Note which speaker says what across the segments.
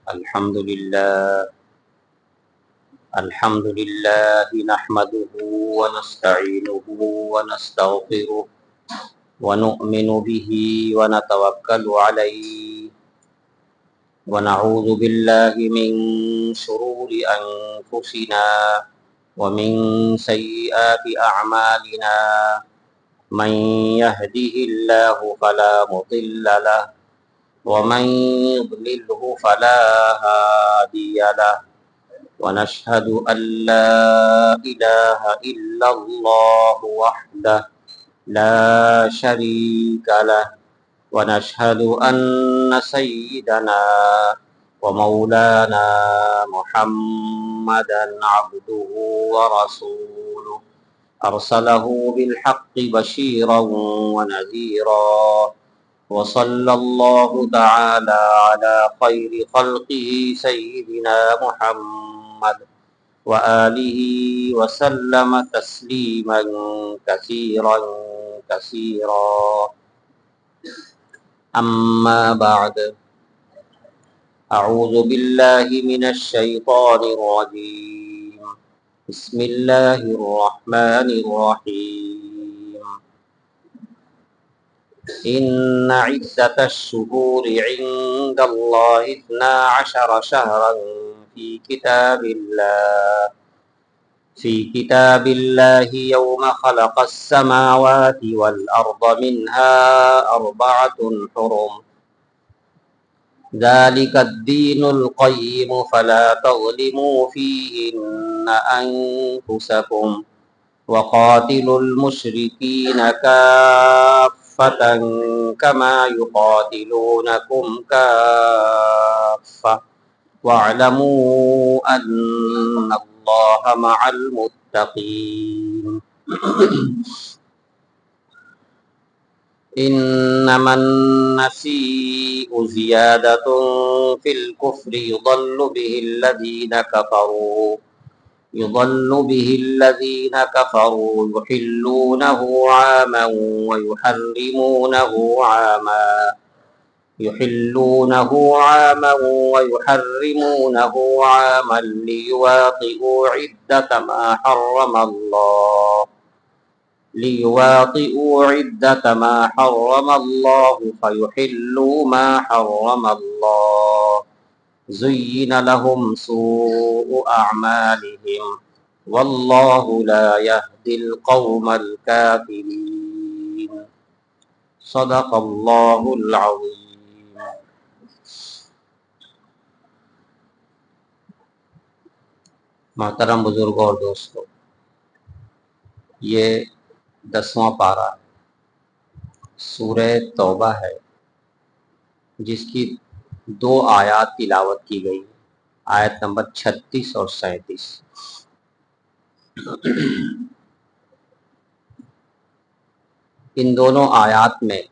Speaker 1: الحمد لله نحمده ونستعينه ونستغفره ونؤمن به ونتوكل عليه ونعوذ بالله من شرور أنفسنا ومن سيئات أعمالنا من يهده الله فلا مضل له ومن يضلله فلا هادي له ونشهد أن لا إله إلا الله وحده لا شريك له ونشهد أن سيدنا ومولانا محمدا عبده ورسوله أرسله بالحق بشيرا ونذيرا وصلى الله تعالى على خير خلقه سيدنا محمد وآله وسلم تسليما كثيرا كثيرا أما بعد أعوذ بالله من الشيطان الرجيم بسم الله الرحمن الرحيم إن عدة الشهور عند الله 12 شهرا في كتاب الله يوم خلق السماوات والأرض منها 4 حرم ذلك الدين القيم فلا تظلموا فيهن أنفسكم وقاتلوا المشركين كافة كما يقاتلونكم كافة واعلموا أن الله مع المتقين إنما النسيء زيادة في الكفر يضل به الذين كفروا يحلونه عاما ويحرمونه عاما ليواطئوا عدة ما حرم الله فيحلوا ما حرم الله زين لهم سوء أعمالهم والله لا يهدي القوم الكافرين صدق الله العظيم. محترم بزرگوں اور دوستوں، یہ 10واں پارہ سورہ توبہ ہے جس کی 2 آیات تلاوت کی گئی، آیت نمبر 36 اور 37۔ ان دونوں آیات میں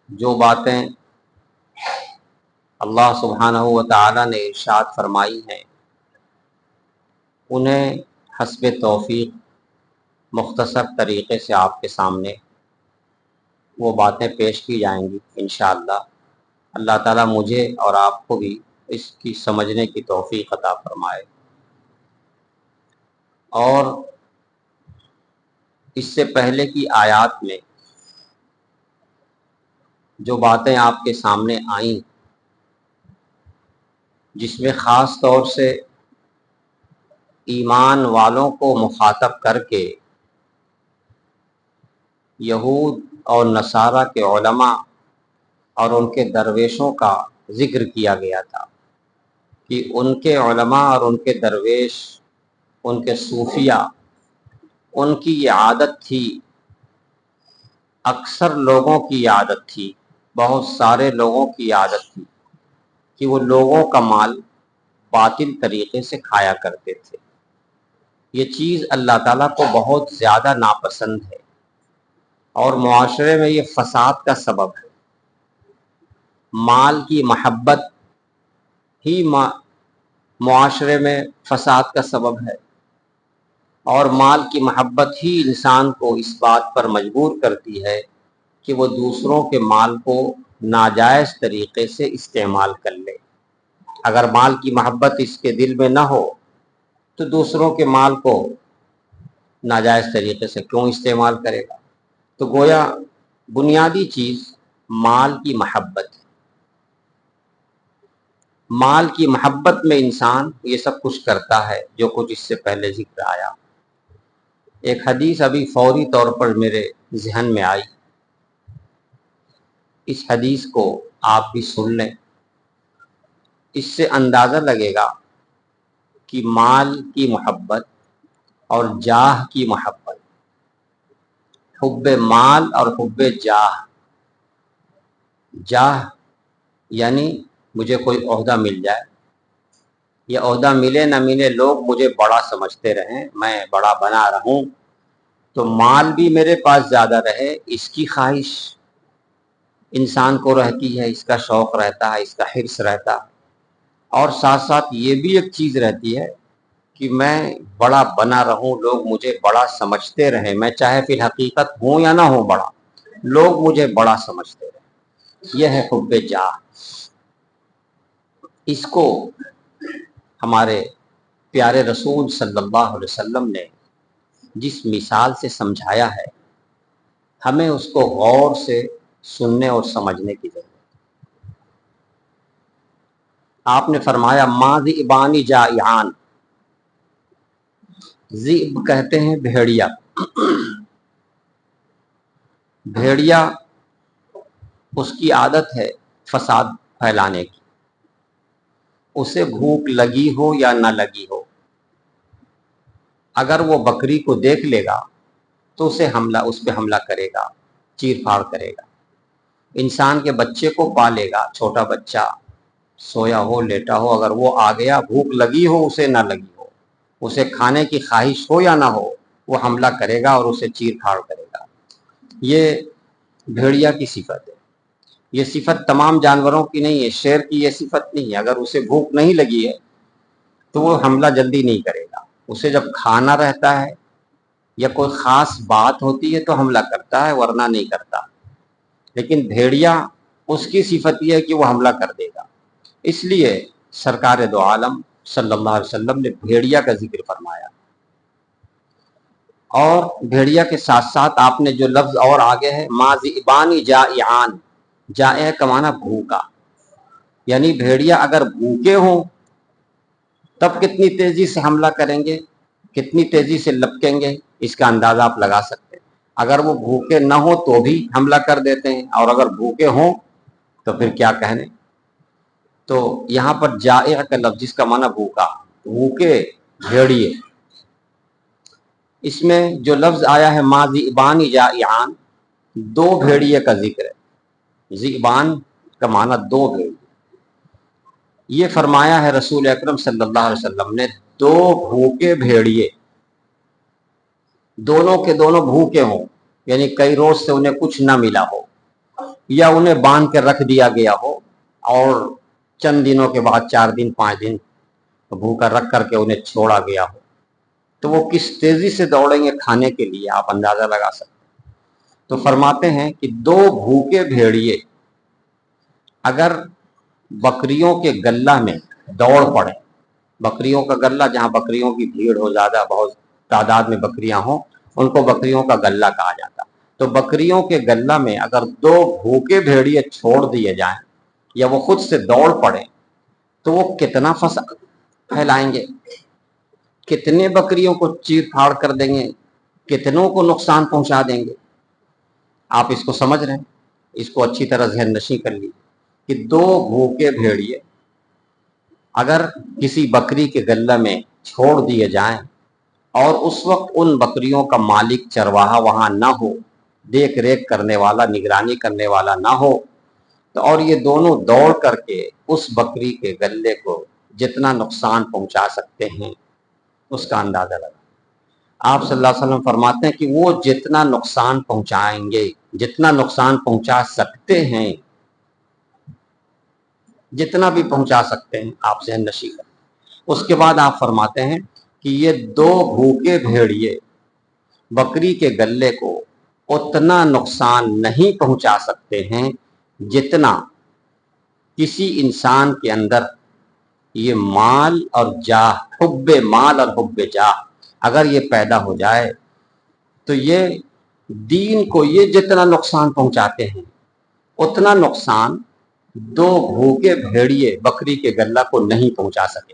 Speaker 1: جو باتیں اللہ سبحانہ و تعالی نے ارشاد فرمائی ہیں انہیں حسب توفیق مختصر طریقے سے آپ کے سامنے وہ باتیں پیش کی جائیں گی انشاءاللہ۔ اللہ تعالیٰ مجھے اور آپ کو بھی اس کی سمجھنے کی توفیق عطا فرمائے۔ اور اس سے پہلے کی آیات میں جو باتیں آپ کے سامنے آئیں جس میں خاص طور سے ایمان والوں کو مخاطب کر کے یہود اور نصارہ کے علماء اور ان کے درویشوں کا ذکر کیا گیا تھا کہ ان کے علماء اور ان کے درویش، ان کے صوفیہ، ان کی یہ عادت تھی، اکثر لوگوں کی عادت تھی، بہت سارے لوگوں کی عادت تھی کہ وہ لوگوں کا مال باطل طریقے سے کھایا کرتے تھے۔ یہ چیز اللہ تعالیٰ کو بہت زیادہ ناپسند ہے اور معاشرے میں یہ فساد کا سبب ہے۔ مال کی محبت ہی معاشرے میں فساد کا سبب ہے، اور مال کی محبت ہی انسان کو اس بات پر مجبور کرتی ہے کہ وہ دوسروں کے مال کو ناجائز طریقے سے استعمال کر لے۔ اگر مال کی محبت اس کے دل میں نہ ہو تو دوسروں کے مال کو ناجائز طریقے سے کیوں استعمال کرے گا؟ تو گویا بنیادی چیز مال کی محبت ہے۔ مال کی محبت میں انسان یہ سب کچھ کرتا ہے جو کچھ اس سے پہلے ذکر آیا۔ ایک حدیث ابھی فوری طور پر میرے ذہن میں آئی، اس حدیث کو آپ بھی سن لیں، اس سے اندازہ لگے گا کہ مال کی محبت اور جاہ کی محبت، حب مال اور حب جاہ، جاہ یعنی مجھے کوئی عہدہ مل جائے، یہ عہدہ ملے نہ ملے لوگ مجھے بڑا سمجھتے رہیں، میں بڑا بنا رہوں، تو مال بھی میرے پاس زیادہ رہے، اس کی خواہش انسان کو رہتی ہے، اس کا شوق رہتا ہے، اس کا حرص رہتا ہے، اور ساتھ ساتھ یہ بھی ایک چیز رہتی ہے کہ میں بڑا بنا رہوں، لوگ مجھے بڑا سمجھتے رہیں، میں چاہے فی الحقیقت ہوں یا نہ ہوں بڑا، لوگ مجھے بڑا سمجھتے رہیں، یہ ہے حب جاہ۔ اس کو ہمارے پیارے رسول صلی اللہ علیہ وسلم نے جس مثال سے سمجھایا ہے، ہمیں اس کو غور سے سننے اور سمجھنے کی ضرورت ہے۔ آپ نے فرمایا ما ذئبان جائعان، ذئب کہتے ہیں بھیڑیا، بھیڑیا اس کی عادت ہے فساد پھیلانے کی، اسے بھوک لگی ہو یا نہ لگی ہو، اگر وہ بکری کو دیکھ لے گا تو اس پہ حملہ کرے گا، چیر پھاڑ کرے گا۔ انسان کے بچے کو پالے گا، چھوٹا بچہ سویا ہو لیٹا ہو، اگر وہ آ گیا، بھوک لگی ہو اسے نہ لگی ہو، اسے کھانے کی خواہش ہو یا نہ ہو، وہ حملہ کرے گا اور اسے چیر پھاڑ کرے گا۔ یہ بھیڑیا کی صفت ہے۔ یہ صفت تمام جانوروں کی نہیں ہے، شیر کی یہ صفت نہیں ہے، اگر اسے بھوک نہیں لگی ہے تو وہ حملہ جلدی نہیں کرے گا، اسے جب کھانا رہتا ہے یا کوئی خاص بات ہوتی ہے تو حملہ کرتا ہے، ورنہ نہیں کرتا۔ لیکن بھیڑیا اس کی صفت یہ ہے کہ وہ حملہ کر دے گا، اس لیے سرکار دو عالم صلی اللہ علیہ وسلم نے بھیڑیا کا ذکر فرمایا۔ اور بھیڑیا کے ساتھ ساتھ آپ نے جو لفظ اور آگے ہے ما ذئبان جائعان، جائع کا معنی بھوکا، یعنی بھیڑیا اگر بھوکے ہوں تب کتنی تیزی سے حملہ کریں گے، کتنی تیزی سے لپکیں گے، اس کا اندازہ آپ لگا سکتے ہیں۔ اگر وہ بھوکے نہ ہوں تو بھی حملہ کر دیتے ہیں، اور اگر بھوکے ہوں تو پھر کیا کہنے۔ تو یہاں پر جائع کا لفظ جس کا معنی بھوکا، بھوکے بھیڑیے، اس میں جو لفظ آیا ہے ما ذئبان جائعان، دو بھیڑیے کا ذکر ہے۔ ذئبان کا معنی دو بھیڑیے، یہ فرمایا ہے رسول اکرم صلی اللہ علیہ وسلم نے، دو بھوکے بھیڑیے، دونوں کے دونوں بھوکے ہوں، یعنی کئی روز سے انہیں کچھ نہ ملا ہو، یا انہیں باندھ کے رکھ دیا گیا ہو اور چند دنوں کے بعد 4 دن 5 دن بھوکا رکھ کر کے انہیں چھوڑا گیا ہو، تو وہ کس تیزی سے دوڑیں گے کھانے کے لیے، آپ اندازہ لگا سکتے ہیں۔ تو فرماتے ہیں کہ دو بھوکے بھیڑیے اگر بکریوں کے گلہ میں دوڑ پڑے، بکریوں کا گلہ جہاں بکریوں کی بھیڑ ہو، زیادہ بہت تعداد میں بکریاں ہوں، ان کو بکریوں کا گلہ کہا جاتا، تو بکریوں کے گلہ میں اگر دو بھوکے بھیڑیے چھوڑ دیے جائیں یا وہ خود سے دوڑ پڑے تو وہ کتنا فساد پھیلائیں گے، کتنے بکریوں کو چیر پھاڑ کر دیں گے، کتنوں کو نقصان پہنچا دیں گے۔ آپ اس کو سمجھ رہے ہیں، اس کو اچھی طرح ذہن نشیں کر لیجیے کہ دو بھوکے بھیڑیے اگر کسی بکری کے گلہ میں چھوڑ دیے جائیں اور اس وقت ان بکریوں کا مالک چرواہا وہاں نہ ہو، دیکھ ریکھ کرنے والا، نگرانی کرنے والا نہ ہو، تو اور یہ دونوں دوڑ کر کے اس بکری کے گلے کو جتنا نقصان پہنچا سکتے ہیں اس کا اندازہ لگا۔ آپ صلی اللہ علیہ وسلم فرماتے ہیں کہ وہ جتنا نقصان پہنچائیں گے، جتنا نقصان پہنچا سکتے ہیں، جتنا بھی پہنچا سکتے ہیں، آپ ذہن نشیں کریں۔ اس کے بعد آپ فرماتے ہیں کہ یہ دو بھوکے بھیڑیے بکری کے گلے کو اتنا نقصان نہیں پہنچا سکتے ہیں جتنا کسی انسان کے اندر یہ مال اور جاہ، حب مال اور حب جاہ اگر یہ پیدا ہو جائے تو یہ دین کو یہ جتنا نقصان پہنچاتے ہیں اتنا نقصان دو بھوکے بھیڑیے بکری کے گلہ کو نہیں پہنچا سکے۔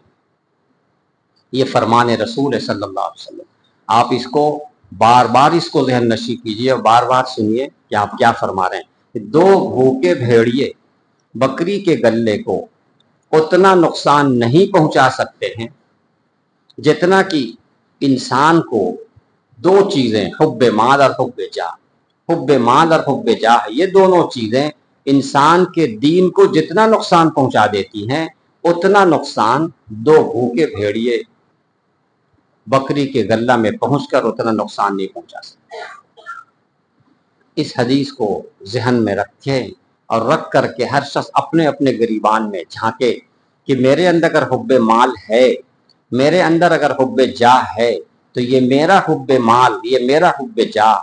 Speaker 1: یہ فرمان رسول ہے صلی اللہ علیہ وسلم۔ آپ اس کو بار بار اس کو ذہن نشی کیجئے اور بار بار سنیے کہ آپ کیا فرما رہے ہیں۔ دو بھوکے بھیڑیے بکری کے گلے کو اتنا نقصان نہیں پہنچا سکتے ہیں جتنا کہ انسان کو دو چیزیں، حب مال اور حب جاہ، حب مال اور حب جاہ، یہ دونوں چیزیں انسان کے دین کو جتنا نقصان پہنچا دیتی ہیں اتنا نقصان دو بھوکے بھیڑیے بکری کے گلہ میں پہنچ کر اتنا نقصان نہیں پہنچا سکتے۔ اس حدیث کو ذہن میں رکھیں اور رکھ کر کے ہر شخص اپنے اپنے گریبان میں جھانکے کہ میرے اندر اگر حب مال ہے، میرے اندر اگر حب جاہ ہے تو یہ میرا حب مال، یہ میرا حب جاہ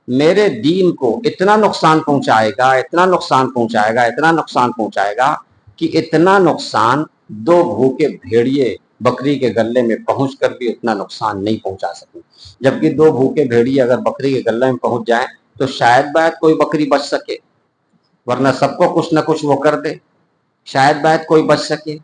Speaker 1: میرے دین کو اتنا نقصان پہنچائے گا، اتنا نقصان پہنچائے گا، اتنا نقصان پہنچائے گا کہ اتنا نقصان دو بھوکے بھیڑیے بکری کے گلے میں پہنچ کر بھی اتنا نقصان نہیں پہنچا سکیں۔ جبکہ دو بھوکے بھیڑیے اگر بکری کے گلے میں پہنچ جائیں تو شاید باید کوئی بکری بچ سکے، ورنہ سب کو کچھ نہ کچھ وہ کر دے، شاید باید کوئی بچ سکے۔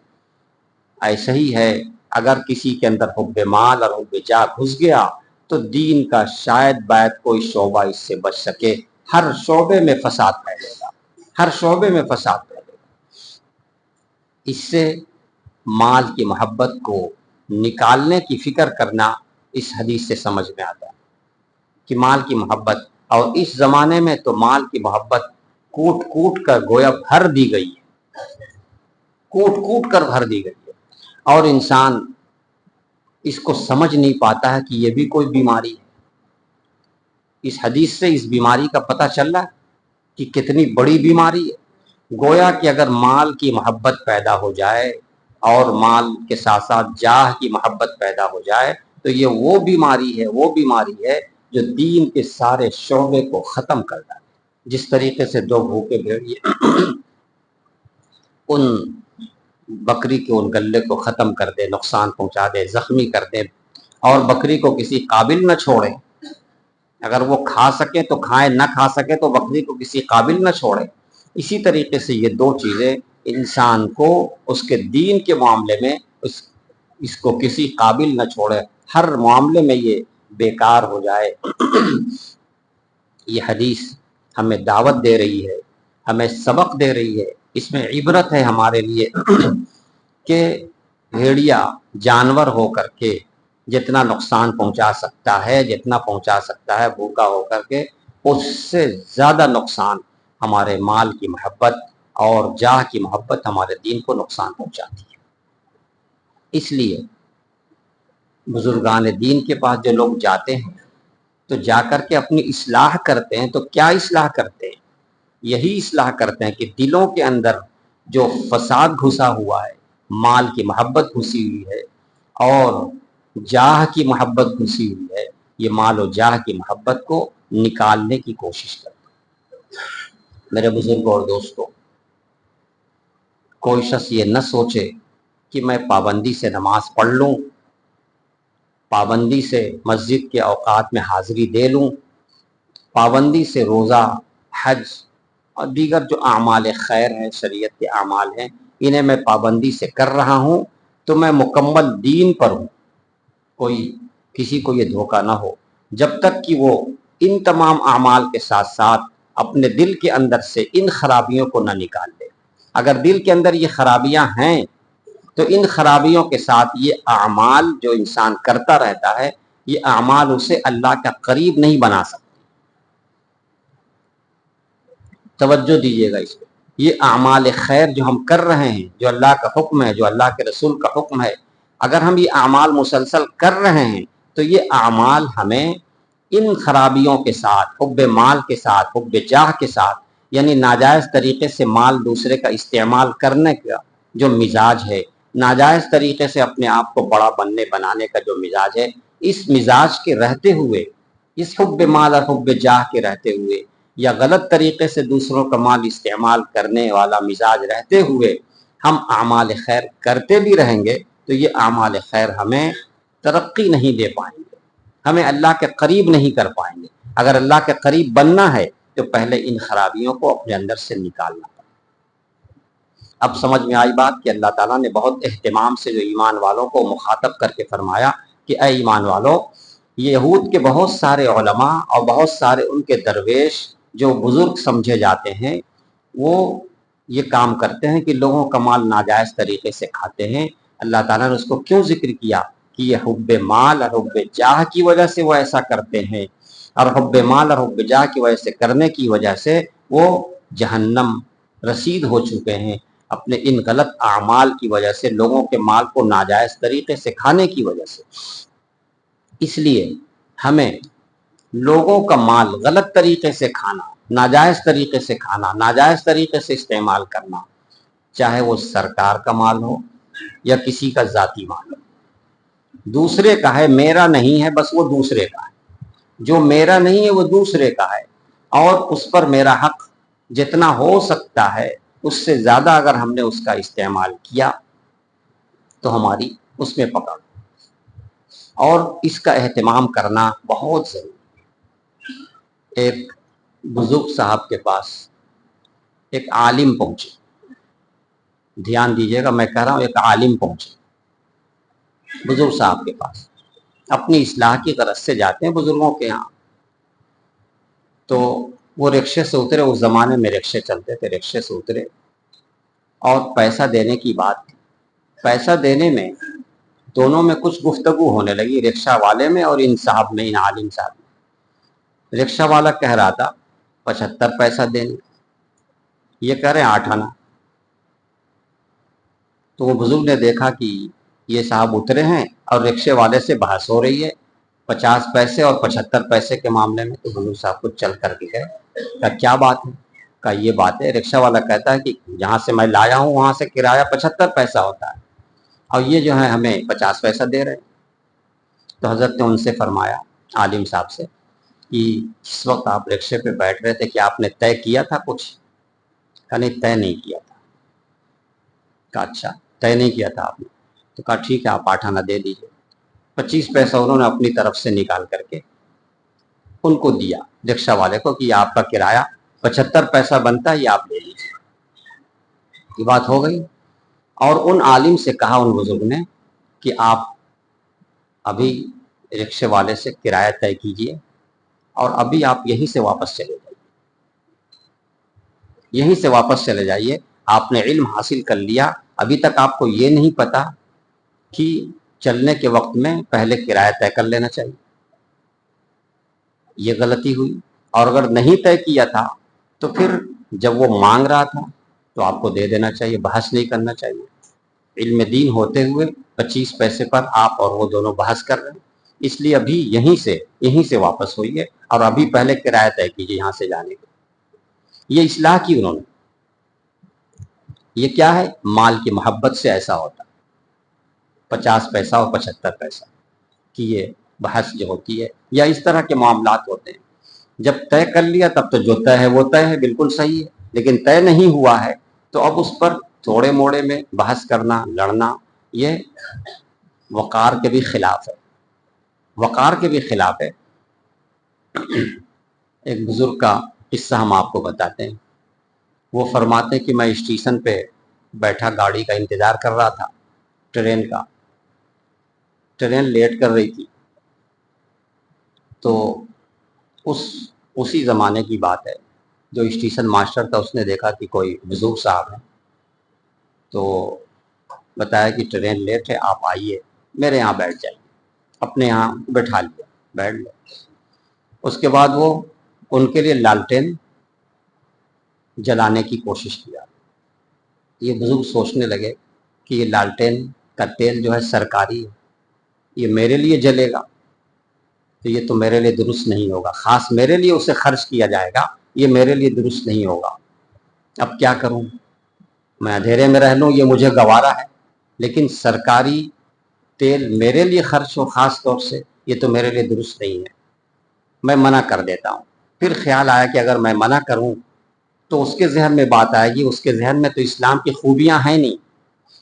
Speaker 1: ایسا ہی ہے، اگر کسی کے اندر حب مال اور حب جاہ گھس گیا تو دین کا شاید باید کوئی شعبہ اس سے بچ سکے۔ ہر شعبے میں فساد پھیلے گا، ہر شعبے میں فساد پھیلے گا۔ اس سے مال کی محبت کو نکالنے کی فکر کرنا اس حدیث سے سمجھ میں آتا ہے کہ مال کی محبت، اور اس زمانے میں تو مال کی محبت کوٹ کوٹ کر گویا بھر دی گئی ہے، کوٹ کوٹ کر بھر دی گئی ہے، اور انسان اس کو سمجھ نہیں پاتا ہے کہ یہ بھی کوئی بیماری ہے۔ اس حدیث سے اس بیماری کا پتہ چل رہا ہے کہ کتنی بڑی بیماری ہے۔ گویا کہ اگر مال کی محبت پیدا ہو جائے اور مال کے ساتھ ساتھ جاہ کی محبت پیدا ہو جائے تو یہ وہ بیماری ہے، وہ بیماری ہے جو دین کے سارے شعبے کو ختم کر ڈالے۔ جس طریقے سے دو بھوکے بھیڑیے ان بکری کے ان گلے کو ختم کر دے، نقصان پہنچا دے، زخمی کر دے، اور بکری کو کسی قابل نہ چھوڑے، اگر وہ کھا سکے تو کھائیں، نہ کھا سکے تو بکری کو کسی قابل نہ چھوڑے، اسی طریقے سے یہ دو چیزیں انسان کو اس کے دین کے معاملے میں اس کو کسی قابل نہ چھوڑے، ہر معاملے میں یہ بیکار ہو جائے۔ یہ حدیث ہمیں دعوت دے رہی ہے، ہمیں سبق دے رہی ہے، اس میں عبرت ہے ہمارے لیے کہ بھیڑیا جانور ہو کر کے جتنا نقصان پہنچا سکتا ہے، جتنا پہنچا سکتا ہے بھوکا ہو کر کے، اس سے زیادہ نقصان ہمارے مال کی محبت اور جاہ کی محبت ہمارے دین کو نقصان پہنچاتی ہے۔ اس لیے بزرگان دین کے پاس جو لوگ جاتے ہیں تو جا کر کے اپنی اصلاح کرتے ہیں، تو کیا اصلاح کرتے ہیں؟ یہی اصلاح کرتے ہیں کہ دلوں کے اندر جو فساد گھسا ہوا ہے، مال کی محبت گھسی ہوئی ہے اور جاہ کی محبت گھسی ہوئی ہے، یہ مال و جاہ کی محبت کو نکالنے کی کوشش کرتے ہیں۔ میرے بزرگوں اور دوستوں، کوئی شخص یہ نہ سوچے کہ میں پابندی سے نماز پڑھ لوں، پابندی سے مسجد کے اوقات میں حاضری دے لوں، پابندی سے روزہ، حج اور دیگر جو اعمال خیر ہیں، شریعت کے اعمال ہیں، انہیں میں پابندی سے کر رہا ہوں تو میں مکمل دین پر ہوں۔ کوئی کسی کو یہ دھوکہ نہ ہو، جب تک کہ وہ ان تمام اعمال کے ساتھ ساتھ اپنے دل کے اندر سے ان خرابیوں کو نہ نکال دے۔ اگر دل کے اندر یہ خرابیاں ہیں تو ان خرابیوں کے ساتھ یہ اعمال جو انسان کرتا رہتا ہے، یہ اعمال اسے اللہ کا قریب نہیں بنا سکتے۔ توجہ دیجیے گا اس پہ، یہ اعمال خیر جو ہم کر رہے ہیں، جو اللہ کا حکم ہے، جو اللہ کے رسول کا حکم ہے، اگر ہم یہ اعمال مسلسل کر رہے ہیں تو یہ اعمال ہمیں ان خرابیوں کے ساتھ، حب مال کے ساتھ، حب جاہ کے ساتھ، یعنی ناجائز طریقے سے مال دوسرے کا استعمال کرنے کا جو مزاج ہے، ناجائز طریقے سے اپنے آپ کو بڑا بنانے کا جو مزاج ہے، اس مزاج کے رہتے ہوئے، اس حب مال اور حب جاہ کے رہتے ہوئے یا غلط طریقے سے دوسروں کا مال استعمال کرنے والا مزاج رہتے ہوئے ہم اعمال خیر کرتے بھی رہیں گے تو یہ اعمال خیر ہمیں ترقی نہیں دے پائیں گے، ہمیں اللہ کے قریب نہیں کر پائیں گے۔ اگر اللہ کے قریب بننا ہے تو پہلے ان خرابیوں کو اپنے اندر سے نکالنا۔ اب سمجھ میں آئی بات کہ اللہ تعالیٰ نے بہت اہتمام سے جو ایمان والوں کو مخاطب کر کے فرمایا کہ اے ایمان والو، یہود کے بہت سارے علماء اور بہت سارے ان کے درویش جو بزرگ سمجھے جاتے ہیں، وہ یہ کام کرتے ہیں کہ لوگوں کا مال ناجائز طریقے سے کھاتے ہیں۔ اللہ تعالیٰ نے اس کو کیوں ذکر کیا کہ یہ حب مال اور حب جاہ کی وجہ سے وہ ایسا کرتے ہیں، اور حب مال اور حب جاہ کی وجہ سے کرنے کی وجہ سے وہ جہنم رسید ہو چکے ہیں، اپنے ان غلط اعمال کی وجہ سے، لوگوں کے مال کو ناجائز طریقے سے کھانے کی وجہ سے۔ اس لیے ہمیں لوگوں کا مال غلط طریقے سے کھانا، ناجائز طریقے سے کھانا، ناجائز طریقے سے استعمال کرنا، چاہے وہ سرکار کا مال ہو یا کسی کا ذاتی مال ہو، دوسرے کا ہے، میرا نہیں ہے، بس وہ دوسرے کا ہے۔ جو میرا نہیں ہے وہ دوسرے کا ہے، اور اس پر میرا حق جتنا ہو سکتا ہے اس سے زیادہ اگر ہم نے اس کا استعمال کیا تو ہماری اس میں پکڑ، اور اس کا اہتمام کرنا بہت ضروری ہے۔ ایک بزرگ صاحب کے پاس ایک عالم پہنچے، دھیان دیجیے گا میں کہہ رہا ہوں، ایک عالم پہنچے بزرگ صاحب کے پاس، اپنی اصلاح کی غرض سے جاتے ہیں بزرگوں کے ہاں۔ تو وہ رکشے سے اترے، اس زمانے میں رکشے چلتے تھے، رکشے سے اترے اور پیسہ دینے کی بات تھی۔ پیسہ دینے میں دونوں میں کچھ گفتگو ہونے لگی، رکشہ والے میں اور ان صاحب میں، ان عالم صاحب میں۔ رکشہ والا کہہ رہا تھا 75 پیسہ دینے، یہ کہہ رہے ہیں 8 آنا۔ تو وہ بزرگ نے دیکھا کہ یہ صاحب اترے ہیں اور رکشے والے سے بحث ہو رہی ہے 50 پیسے اور 75 پیسے کے معاملے میں۔ تو بزرگ صاحب کو چل کر کے گئے، کہا کیا بات ہے؟ کہا یہ بات ہے، رکشہ والا کہتا ہے کہ جہاں سے میں لایا ہوں وہاں سے کرایہ 75 پیسہ ہوتا ہے، اور یہ جو ہے ہمیں 50 پیسہ دے رہے ہیں۔ تو حضرت نے ان سے فرمایا، عالم صاحب سے، کہ جس وقت آپ رکشے پہ بیٹھ رہے تھے کہ آپ نے طے کیا تھا کچھ؟ کہا نہیں، طے نہیں کیا تھا۔ کہا اچھا، طے نہیں کیا تھا آپ نے؟ تو کہا ٹھیک ہے، آپ 8 آنا دے دیجیے۔ 25 پیسہ انہوں نے اپنی طرف سے نکال کر کے ان کو دیا، رکشہ والے کو، کہ آپ کا کرایہ 75 پیسہ بنتا ہے، یہ آپ لے لیجیے۔ یہ بات ہو گئی۔ اور ان عالم سے کہا، ان بزرگ نے، کہ آپ ابھی رکشے والے سے کرایہ طے کیجیے اور ابھی آپ یہیں سے واپس چلے جائیے، یہیں سے واپس چلے جائیے۔ آپ نے علم حاصل کر لیا، ابھی تک آپ کو یہ نہیں پتا کہ چلنے کے وقت میں پہلے کرایہ طے کر لینا چاہیے، یہ غلطی ہوئی۔ اور اگر نہیں طے کیا تھا تو پھر جب وہ مانگ رہا تھا تو آپ کو دے دینا چاہیے، بحث نہیں کرنا چاہیے۔ علم دین ہوتے ہوئے 25 پیسے پر آپ اور وہ دونوں بحث کر رہے ہیں، اس لیے ابھی یہیں سے واپس ہوئیے اور ابھی پہلے کرایہ طے کیجیے یہاں سے جانے کے۔ یہ اصلاح کی انہوں نے۔ یہ کیا ہے؟ مال کی محبت سے ایسا ہوتا ہے۔ 50 پیسہ اور 75 پیسہ کی یہ بحث جو ہوتی ہے، یا اس طرح کے معاملات ہوتے ہیں، جب طے کر لیا تب تو جو طے ہے وہ طے ہے، بالکل صحیح ہے، لیکن طے نہیں ہوا ہے تو اب اس پر تھوڑے موڑے میں بحث کرنا، لڑنا، یہ وقار کے بھی خلاف ہے، وقار کے بھی خلاف ہے۔ ایک بزرگ کا قصہ ہم آپ کو بتاتے ہیں۔ وہ فرماتے کہ میں اسٹیشن پہ بیٹھا گاڑی کا انتظار کر رہا تھا، ٹرین کا، ٹرین لیٹ کر رہی تھی۔ تو اسی زمانے کی بات ہے، جو اسٹیشن ماسٹر تھا اس نے دیکھا کہ کوئی بزرگ صاحب ہے، تو بتایا کہ ٹرین لیٹ ہے، آپ آئیے میرے یہاں بیٹھ جائیے، اپنے یہاں بٹھا لیا، بیٹھ لیا۔ اس کے بعد وہ ان کے لیے لالٹین جلانے کی کوشش کیا۔ یہ بزرگ سوچنے لگے کہ یہ لالٹین کا تیل جو ہے سرکاری ہے، یہ میرے لیے جلے گا تو یہ تو میرے لیے درست نہیں ہوگا، خاص میرے لیے اسے خرچ کیا جائے گا، یہ میرے لیے درست نہیں ہوگا۔ اب کیا کروں؟ میں اندھیرے میں رہ لوں، یہ مجھے گوارا ہے، لیکن سرکاری تیل میرے لیے خرچ ہو خاص طور سے، یہ تو میرے لیے درست نہیں ہے، میں منع کر دیتا ہوں۔ پھر خیال آیا کہ اگر میں منع کروں تو اس کے ذہن میں بات آئے گی، اس کے ذہن میں تو اسلام کی خوبیاں ہیں نہیں،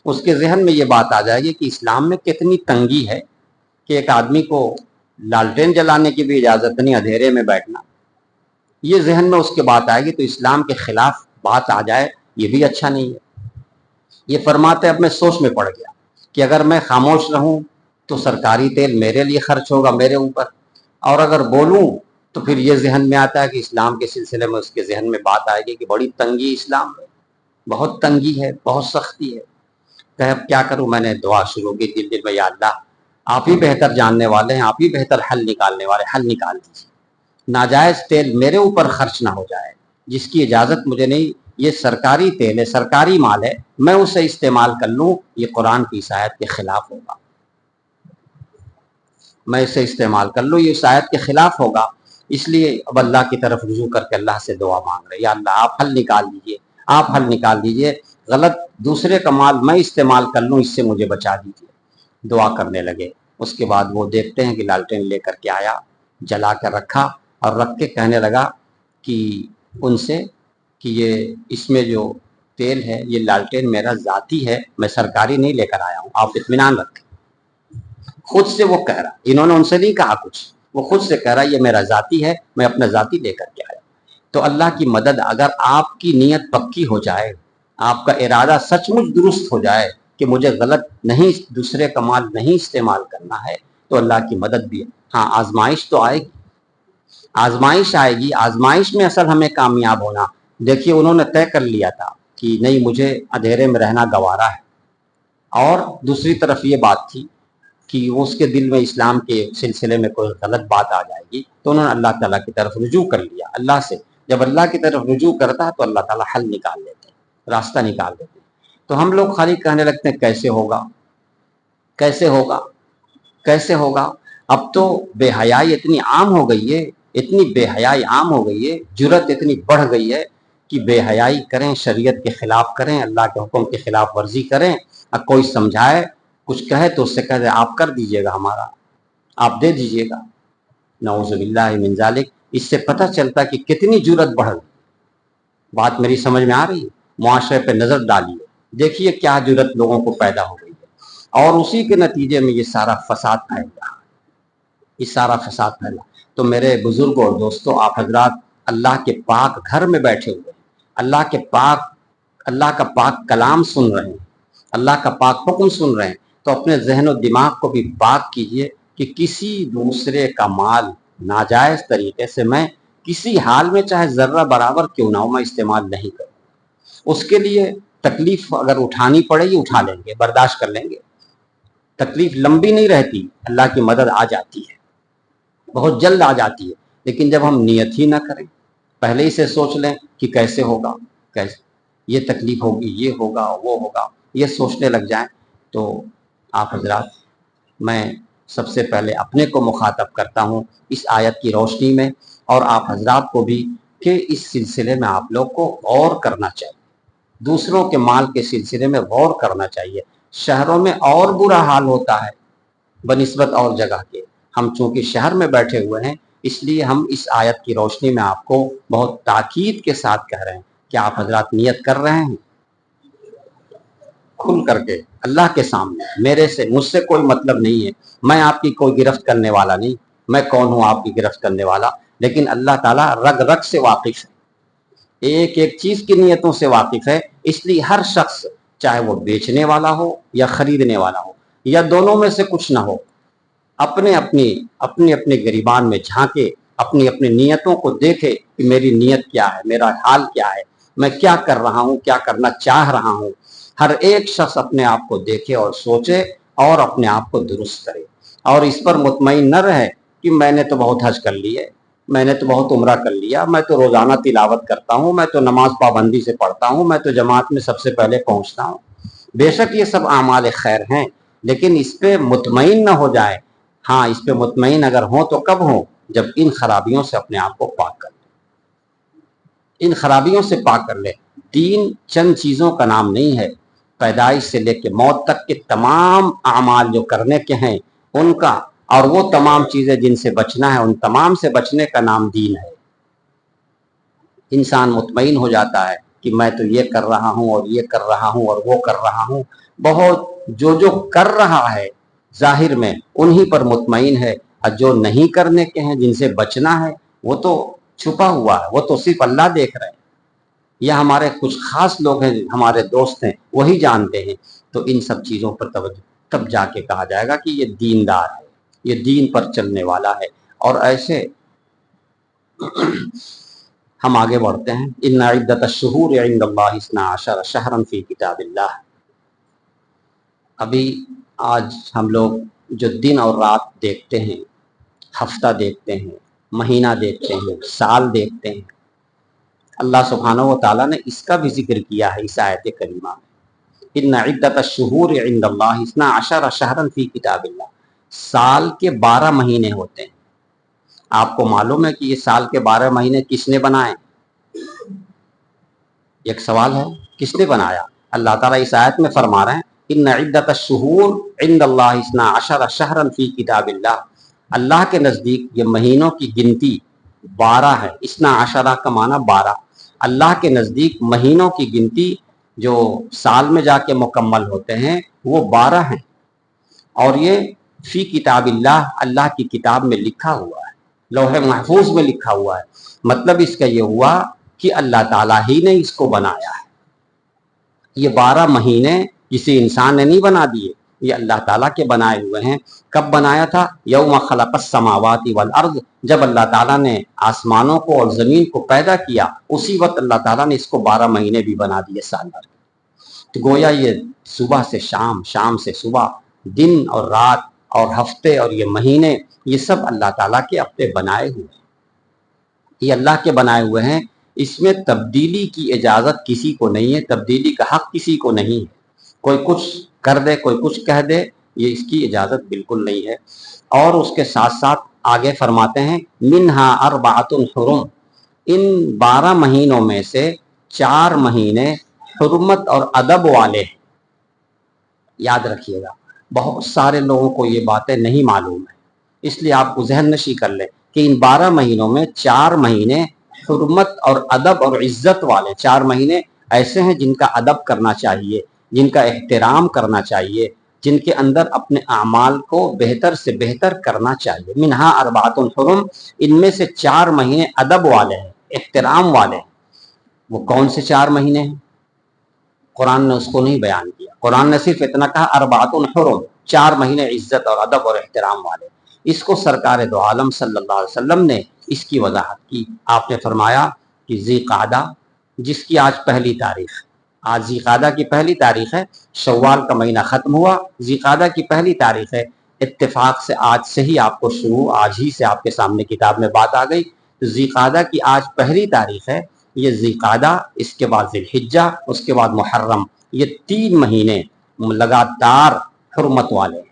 Speaker 1: اس کے ذہن میں یہ بات آ جائے گی کہ اسلام میں کتنی تنگی ہے کہ ایک آدمی کو لالٹین جلانے کی بھی اجازت نہیں، اندھیرے میں بیٹھنا، یہ ذہن میں اس کے بات آئے گی تو اسلام کے خلاف بات آ جائے، یہ بھی اچھا نہیں ہے۔ یہ فرماتے اب میں سوچ میں پڑ گیا کہ اگر میں خاموش رہوں تو سرکاری تیل میرے لیے خرچ ہوگا میرے اوپر، اور اگر بولوں تو پھر یہ ذہن میں آتا ہے کہ اسلام کے سلسلے میں اس کے ذہن میں بات آئے گی کہ بڑی تنگی اسلام میں، بہت تنگی ہے، بہت سختی ہے۔ کہ اب کیا کروں؟ میں نے دعا شروع کی دل میں، یا اللہ آپ ہی بہتر جاننے والے ہیں، آپ ہی بہتر حل نکالنے والے، حل نکال دیجیے، ناجائز تیل میرے اوپر خرچ نہ ہو جائے، جس کی اجازت مجھے نہیں، یہ سرکاری تیل ہے، سرکاری مال ہے، میں اسے استعمال کر لوں، یہ قرآن کی اس آیت کے خلاف ہوگا، میں اسے استعمال کر لوں، یہ اس آیت کے خلاف ہوگا۔ اس لیے اب اللہ کی طرف رجوع کر کے اللہ سے دعا مانگ رہے، یا اللہ آپ حل نکال دیجیے، آپ حل نکال دیجیے، غلط دوسرے کا مال میں استعمال کر لوں، اس سے مجھے بچا دیجیے۔ دعا کرنے لگے۔ اس کے بعد وہ دیکھتے ہیں کہ لالٹین لے کر کے آیا، جلا کر رکھا، اور رکھ کے کہنے لگا کہ ان سے کہ یہ اس میں جو تیل ہے یہ لالٹین میرا ذاتی ہے، میں سرکاری نہیں لے کر آیا ہوں، آپ اطمینان رکھیں۔ خود سے وہ کہہ رہا، انہوں نے ان سے نہیں کہا کچھ، وہ خود سے کہہ رہا یہ میرا ذاتی ہے، میں اپنا ذاتی لے کر کے آیا۔ تو اللہ کی مدد، اگر آپ کی نیت پکی ہو جائے، آپ کا ارادہ سچ مچ درست ہو جائے کہ مجھے غلط نہیں، دوسرے کا مال نہیں استعمال کرنا ہے، تو اللہ کی مدد بھی ہے۔ ہاں آزمائش تو آئے گی، آزمائش آئے گی، آزمائش میں اصل ہمیں کامیاب ہونا۔ دیکھیے انہوں نے طے کر لیا تھا کہ نہیں مجھے اندھیرے میں رہنا گوارا ہے، اور دوسری طرف یہ بات تھی کہ اس کے دل میں اسلام کے سلسلے میں کوئی غلط بات آ جائے گی، تو انہوں نے اللہ تعالیٰ کی طرف رجوع کر لیا، اللہ سے۔ جب اللہ کی طرف رجوع کرتا ہے تو اللہ تعالیٰ حل نکال لیتے ہیں، راستہ نکال دیتے ہیں۔ تو ہم لوگ خالی کہنے لگتے ہیں کیسے ہوگا، کیسے ہوگا، کیسے ہوگا۔ اب تو بے حیائی اتنی عام ہو گئی ہے، اتنی بے حیائی عام ہو گئی ہے، جرت اتنی بڑھ گئی ہے کہ بے حیائی کریں، شریعت کے خلاف کریں، اللہ کے حکم کے خلاف ورزی کریں، اب کوئی سمجھائے کچھ کہے تو اس سے کہہ دے آپ کر دیجئے گا، ہمارا آپ دے دیجئے گا، نعوذ باللہ من ذالک۔ اس سے پتہ چلتا کہ کتنی جرت بڑھ گئی۔ بات میری سمجھ میں آ رہی ہے؟ معاشرے پہ نظر ڈالیے، دیکھیے کیا جرت لوگوں کو پیدا ہو گئی ہے، اور اسی کے نتیجے میں یہ سارا فساد پھیل رہا، یہ سارا فساد پھیلا۔ تو میرے بزرگوں اور دوستوں، آپ حضرات اللہ کے پاک گھر میں بیٹھے ہوئے ہیں، اللہ کا پاک کلام سن رہے ہیں، اللہ کا پاک حکم سن رہے ہیں، تو اپنے ذہن و دماغ کو بھی پاک کیجئے کہ کسی دوسرے کا مال ناجائز طریقے سے میں کسی حال میں چاہے ذرہ برابر کیوں نہ ہو میں استعمال نہیں کروں۔ اس کے لیے تکلیف اگر اٹھانی پڑے گی اٹھا لیں گے، برداشت کر لیں گے، تکلیف لمبی نہیں رہتی، اللہ کی مدد آ جاتی ہے، بہت جلد آ جاتی ہے۔ لیکن جب ہم نیت ہی نہ کریں، پہلے ہی سے سوچ لیں کہ کیسے ہوگا، کیسے یہ تکلیف ہوگی، یہ ہوگا، وہ ہوگا، یہ سوچنے لگ جائیں، تو آپ حضرات میں سب سے پہلے اپنے کو مخاطب کرتا ہوں اس آیت کی روشنی میں، اور آپ حضرات کو بھی، کہ اس سلسلے میں آپ لوگ کو غور کرنا چاہیے، دوسروں کے مال کے سلسلے میں غور کرنا چاہیے۔ شہروں میں اور برا حال ہوتا ہے بنسبت اور جگہ کے، ہم چونکہ شہر میں بیٹھے ہوئے ہیں اس لیے ہم اس آیت کی روشنی میں آپ کو بہت تاکید کے ساتھ کہہ رہے ہیں کہ آپ حضرات نیت کر رہے ہیں کھل کر کے اللہ کے سامنے، مجھ سے کوئی مطلب نہیں ہے، میں آپ کی کوئی گرفت کرنے والا نہیں، میں کون ہوں آپ کی گرفت کرنے والا، لیکن اللہ تعالیٰ رگ رگ سے واقف ہے، ایک ایک چیز کی نیتوں سے واقف ہے۔ اس لیے ہر شخص چاہے وہ بیچنے والا ہو یا خریدنے والا ہو یا دونوں میں سے کچھ نہ ہو، اپنے اپنے گریبان میں جھانکے، اپنی اپنی نیتوں کو دیکھے کہ میری نیت کیا ہے، میرا حال کیا ہے، میں کیا کر رہا ہوں، کیا کرنا چاہ رہا ہوں۔ ہر ایک شخص اپنے آپ کو دیکھے اور سوچے اور اپنے آپ کو درست کرے، اور اس پر مطمئن نہ رہے کہ میں نے تو بہت حج کر لی ہے، میں نے تو بہت عمرہ کر لیا، میں تو روزانہ تلاوت کرتا ہوں، میں تو نماز پابندی سے پڑھتا ہوں، میں تو جماعت میں سب سے پہلے پہنچتا ہوں۔ بے شک یہ سب اعمال خیر ہیں، لیکن اس پہ مطمئن نہ ہو جائے۔ ہاں اس پہ مطمئن اگر ہوں تو کب ہوں؟ جب ان خرابیوں سے اپنے آپ کو پاک کر لے، ان خرابیوں سے پاک کر لے۔ دین چند چیزوں کا نام نہیں ہے، پیدائش سے لے کے موت تک کے تمام اعمال جو کرنے کے ہیں ان کا، اور وہ تمام چیزیں جن سے بچنا ہے ان تمام سے بچنے کا نام دین ہے۔ انسان مطمئن ہو جاتا ہے کہ میں تو یہ کر رہا ہوں اور یہ کر رہا ہوں اور وہ کر رہا ہوں. بہت جو کر رہا ہے ظاہر میں انہی پر مطمئن ہے، اور جو نہیں کرنے کے ہیں، جن سے بچنا ہے، وہ تو چھپا ہوا ہے، وہ تو صرف اللہ دیکھ رہے ہیں، یا ہمارے کچھ خاص لوگ ہیں، ہمارے دوست ہیں، وہی جانتے ہیں. تو ان سب چیزوں پر توجہ، تب جا کے کہا جائے گا کہ یہ دیندار ہے، یہ دین پر چلنے والا ہے. اور ایسے ہم آگے بڑھتے ہیں. ان عدت الشہور عند اللہ 12 شہرا فی کتاب اللہ. ابھی آج ہم لوگ جو دن اور رات دیکھتے ہیں، ہفتہ دیکھتے ہیں، مہینہ دیکھتے ہیں، سال دیکھتے ہیں، اللہ سبحانہ و تعالیٰ نے اس کا بھی ذکر کیا ہے اس آیت کریمہ میں. ان عدت الشہور عند اللہ 12 شہرا فی کتاب اللہ. سال کے 12 مہینے ہوتے ہیں. آپ کو معلوم ہے کہ یہ سال کے 12 مہینے کس نے بنائے؟ ایک سوال ہے، کس نے بنایا؟ اللہ تعالیٰ اس آیت میں فرما رہے ہیں ان عدت الشہور عند اللہ 12 شہرا فی کتاب اللہ. اللہ کے نزدیک یہ مہینوں کی گنتی 12 ہے. 12 کا معنی 12. اللہ کے نزدیک مہینوں کی گنتی جو سال میں جا کے مکمل ہوتے ہیں وہ 12 ہیں، اور یہ فی کتاب اللہ، اللہ کی کتاب میں لکھا ہوا ہے، لوح محفوظ میں لکھا ہوا ہے. مطلب اس کا یہ ہوا کہ اللہ تعالیٰ ہی نے اس کو بنایا ہے. یہ 12 مہینے کسی انسان نے نہیں بنا دیے، یہ اللہ تعالیٰ کے بنائے ہوئے ہیں. کب بنایا تھا؟ یوم خلق السماوات والارض. جب اللہ تعالیٰ نے آسمانوں کو اور زمین کو پیدا کیا، اسی وقت اللہ تعالیٰ نے اس کو 12 مہینے بھی بنا دیے سال بھر. تو گویا یہ صبح سے شام، شام سے صبح، دن اور رات اور ہفتے اور یہ مہینے، یہ سب اللہ تعالیٰ کے اپنے بنائے ہوئے ہیں. یہ اللہ کے بنائے ہوئے ہیں. اس میں تبدیلی کی اجازت کسی کو نہیں ہے، تبدیلی کا حق کسی کو نہیں ہے. کوئی کچھ کر دے، کوئی کچھ کہہ دے، یہ اس کی اجازت بالکل نہیں ہے. اور اس کے ساتھ ساتھ آگے فرماتے ہیں منہا اربعۃ حرم. ان 12 مہینوں میں سے 4 مہینے حرمت اور ادب والے ہیں. یاد رکھیے گا، بہت سارے لوگوں کو یہ باتیں نہیں معلوم ہے، اس لیے آپ کو ذہن نشی کر لیں کہ ان 12 مہینوں میں 4 مہینے حرمت اور ادب اور عزت والے. 4 مہینے ایسے ہیں جن کا ادب کرنا چاہیے، جن کا احترام کرنا چاہیے، جن کے اندر اپنے اعمال کو بہتر سے بہتر کرنا چاہیے. منہا اربعۃ حرم، ان میں سے 4 مہینے ادب والے ہیں، احترام والے ہیں. وہ کون سے 4 مہینے ہیں؟ قرآن نے اس کو نہیں بیان کیا. قرآن نے صرف اتنا کہا اربعۃ حرم، 4 مہینے عزت اور ادب اور احترام والے. اس کو سرکار دو عالم صلی اللہ علیہ وسلم نے اس کی وضاحت کی. آپ نے فرمایا کہ ذی قعدہ، جس کی آج پہلی تاریخ، آج ذی قعدہ کی پہلی تاریخ ہے، شوال کا مہینہ ختم ہوا، ذی قعدہ کی پہلی تاریخ ہے. اتفاق سے آج سے ہی آپ کو شروع، آج ہی سے آپ کے سامنے کتاب میں بات آ گئی. ذی قعدہ کی آج پہلی تاریخ ہے. یہ ذی قعدہ، اس کے بعد ذی الحجہ، اس کے بعد محرم، یہ 3 مہینے لگاتار حرمت والے ہیں.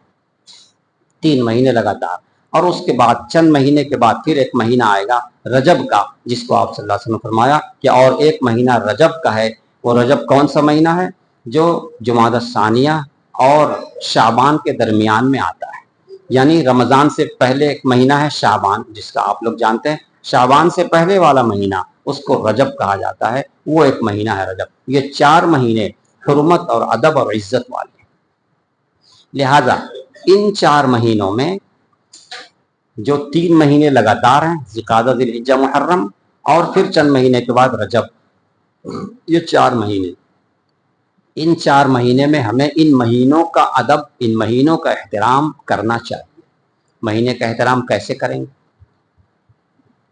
Speaker 1: 3 مہینے لگاتار. اور اس کے بعد چند مہینے کے بعد پھر ایک مہینہ آئے گا رجب کا، جس کو آپ صلی اللہ علیہ وسلم نے فرمایا کہ اور ایک مہینہ رجب کا ہے. وہ رجب کون سا مہینہ ہے؟ جو جمادی الثانیہ اور شعبان کے درمیان میں آتا ہے. یعنی رمضان سے پہلے ایک مہینہ ہے شعبان، جس کا آپ لوگ جانتے ہیں. شعبان سے پہلے والا مہینہ اس کو رجب کہا جاتا ہے، وہ ایک مہینہ ہے رجب. یہ 4 مہینے حرمت اور ادب اور عزت والے ہیں. لہذا ان 4 مہینوں میں جو 3 مہینے لگاتار ہیں، ذی قعدہ، ذی الحجہ، محرم، اور پھر چند مہینے کے بعد رجب، یہ 4 مہینے. ان 4 مہینے میں ہمیں ان مہینوں کا ادب، ان مہینوں کا احترام کرنا چاہیے. مہینے کا احترام کیسے کریں گے؟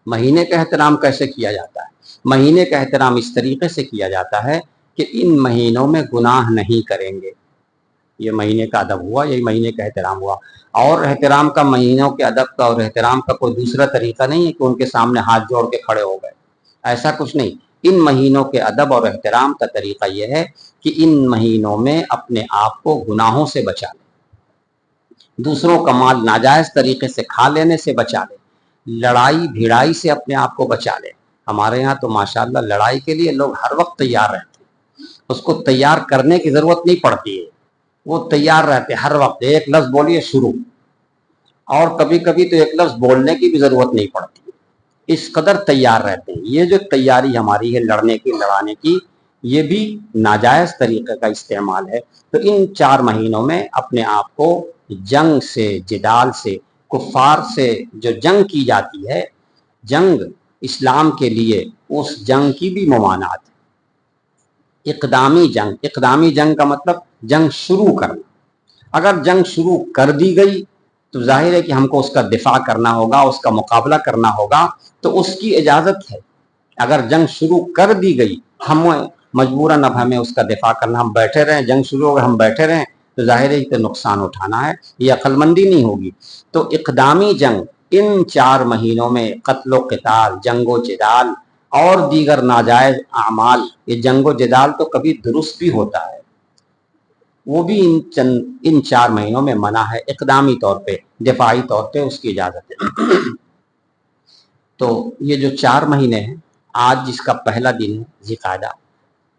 Speaker 1: مہینے کا احترام کیسے کیا جاتا ہے؟ مہینے کا احترام اس طریقے سے کیا جاتا ہے کہ ان مہینوں میں گناہ نہیں کریں گے. یہ مہینے کا ادب ہوا، یہی مہینے کا احترام ہوا. اور احترام کا، مہینوں کے ادب کا اور احترام کا کوئی دوسرا طریقہ نہیں ہے کہ ان کے سامنے ہاتھ جوڑ کے کھڑے ہو گئے، ایسا کچھ نہیں. ان مہینوں کے ادب اور احترام کا طریقہ یہ ہے کہ ان مہینوں میں اپنے آپ کو گناہوں سے بچا لیں، دوسروں کا مال ناجائز طریقے سے کھا لینے سے بچا لیں، لڑائی بھیڑائی سے اپنے آپ کو بچا لیں. ہمارے ہاں تو ماشاءاللہ لڑائی کے لیے لوگ ہر وقت تیار رہتے ہیں، اس کو تیار کرنے کی ضرورت نہیں پڑتی ہے، وہ تیار رہتے ہر وقت. ایک لفظ بولیے شروع، اور کبھی کبھی تو ایک لفظ بولنے کی بھی ضرورت نہیں پڑتی. اس قدر تیار رہتے ہیں. یہ جو تیاری ہماری ہے لڑنے کی لڑانے کی، یہ بھی ناجائز طریقے کا استعمال ہے. تو ان 4 مہینوں میں اپنے آپ کو جنگ سے، جدال سے، کفار سے جو جنگ کی جاتی ہے، جنگ اسلام کے لیے، اس جنگ کی بھی ممانعت ہے. اقدامی جنگ کا مطلب جنگ شروع کرنا. اگر جنگ شروع کر دی گئی تو ظاہر ہے کہ ہم کو اس کا دفاع کرنا ہوگا، اس کا مقابلہ کرنا ہوگا، تو اس کی اجازت ہے. اگر جنگ شروع کر دی گئی، ہم مجبوراً اب ہمیں اس کا دفاع کرنا، ہم بیٹھے رہیں، جنگ شروع ہو گئی ہم بیٹھے رہیں، تو ظاہر ہے کہ نقصان اٹھانا ہے، یہ عقل مندی نہیں ہوگی. تو اقدامی جنگ ان 4 مہینوں میں قتل و قتال، جنگ و جدال اور دیگر ناجائز اعمال، یہ جنگ و جدال تو کبھی درست بھی ہوتا ہے، وہ بھی ان 4 مہینوں میں منع ہے. اقدامی طور پہ، دفاعی طور پہ اس کی اجازت ہے. تو یہ جو 4 مہینے ہیں، آج جس کا پہلا دن ہے ذی القعدہ،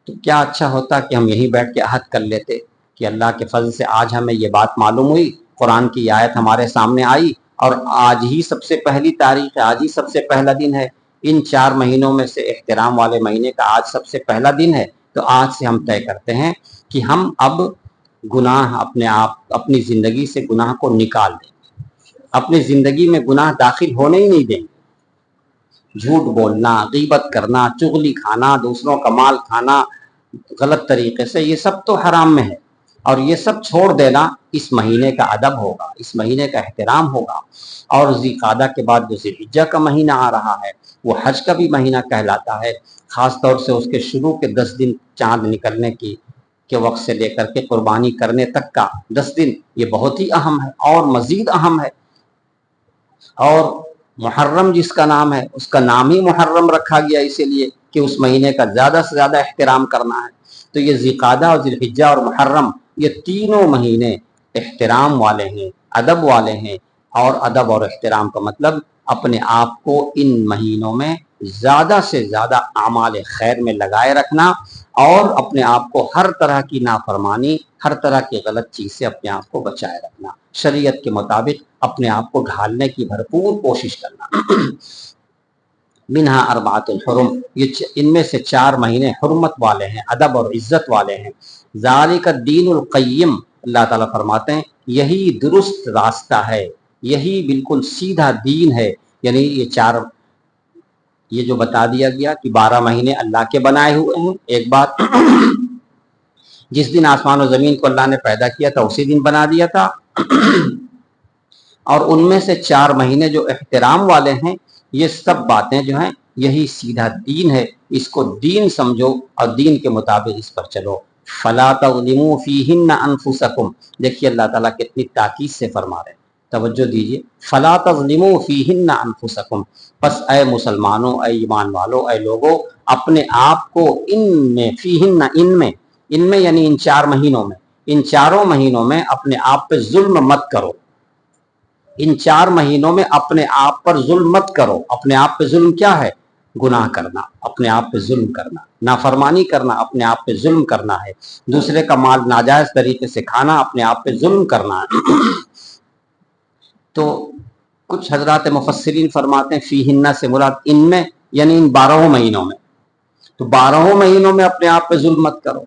Speaker 1: تو کیا اچھا ہوتا کہ ہم یہیں بیٹھ کے عہد کر لیتے کہ اللہ کے فضل سے آج ہمیں یہ بات معلوم ہوئی، قرآن کی آیت ہمارے سامنے آئی، اور آج ہی سب سے پہلی تاریخ ہے، آج ہی سب سے پہلا دن ہے، ان 4 مہینوں میں سے احترام والے مہینے کا آج سب سے پہلا دن ہے. تو آج سے ہم طے کرتے ہیں کہ ہم اب گناہ اپنی زندگی سے گناہ کو نکال دیں، اپنی زندگی میں گناہ داخل ہونے ہی نہیں دیں. جھوٹ بولنا، غیبت کرنا، چغلی کھانا، دوسروں کا مال کھانا غلط طریقے سے، یہ سب تو حرام میں ہے، اور یہ سب چھوڑ دینا اس مہینے کا ادب ہوگا، اس مہینے کا احترام ہوگا. اور ذی القعدہ کے بعد جو ذی الحجہ کا مہینہ آ رہا ہے، وہ حج کا بھی مہینہ کہلاتا ہے، خاص طور سے اس کے شروع کے 10 دن چاند نکلنے کے وقت سے لے کر کے قربانی کرنے تک کا 10 دن، یہ بہت ہی اہم ہے اور مزید اہم ہے. اور محرم جس کا نام ہے، اس کا نام ہی محرم رکھا گیا اسی لیے کہ اس مہینے کا زیادہ سے زیادہ احترام کرنا ہے. تو یہ ذی القعدہ اور ذی الحجہ اور محرم، یہ تینوں مہینے احترام والے ہیں، ادب والے ہیں. اور ادب اور احترام کا مطلب اپنے آپ کو ان مہینوں میں زیادہ سے زیادہ اعمال خیر میں لگائے رکھنا، اور اپنے آپ کو ہر طرح کی نافرمانی، ہر طرح کی غلط چیز سے اپنے آپ کو بچائے رکھنا، شریعت کے مطابق اپنے آپ کو ڈھالنے کی بھرپور کوشش کرنا. منہا اربعۃ الحرم، یہ ان میں سے 4 مہینے حرمت والے ہیں، ادب اور عزت والے ہیں. ذالک الدین القیم، اللہ تعالیٰ فرماتے ہیں یہی درست راستہ ہے، یہی بالکل سیدھا دین ہے. یعنی یہ جو بتا دیا گیا کہ 12 مہینے اللہ کے بنائے ہوئے ہیں، ایک بات جس دن آسمان و زمین کو اللہ نے پیدا کیا تھا اسی دن بنا دیا تھا، اور ان میں سے 4 مہینے جو احترام والے ہیں، یہ سب باتیں جو ہیں یہی سیدھا دین ہے، اس کو دین سمجھو اور دین کے مطابق اس پر چلو. فلا تظلموا فیہن انفسکم، دیکھیے اللہ تعالیٰ کتنی تاکید سے فرما رہے ہیں، توجہ دیجیے. فلا تظلموا فیہن انفسکم، پس اے مسلمانوں، اے ایمان والو، اے لوگو، اپنے آپ کو ان میں، فیہن ان میں یعنی ان 4 مہینوں میں، ان 4 مہینوں میں اپنے آپ پہ ظلم مت کرو. ان 4 مہینوں میں اپنے آپ پر ظلم مت کرو. اپنے آپ پہ ظلم کیا ہے؟ گناہ کرنا، اپنے آپ پہ ظلم کرنا، نافرمانی کرنا، اپنے آپ پہ ظلم کرنا ہے. دوسرے کا مال ناجائز طریقے سے کھانا، اپنے آپ پہ ظلم کرنا ہے. تو کچھ حضرات مفسرین فرماتے ہیں فیہن سے مراد ان میں یعنی ان 12 مہینوں میں. تو 12 مہینوں میں اپنے آپ پہ ظلم مت کرو،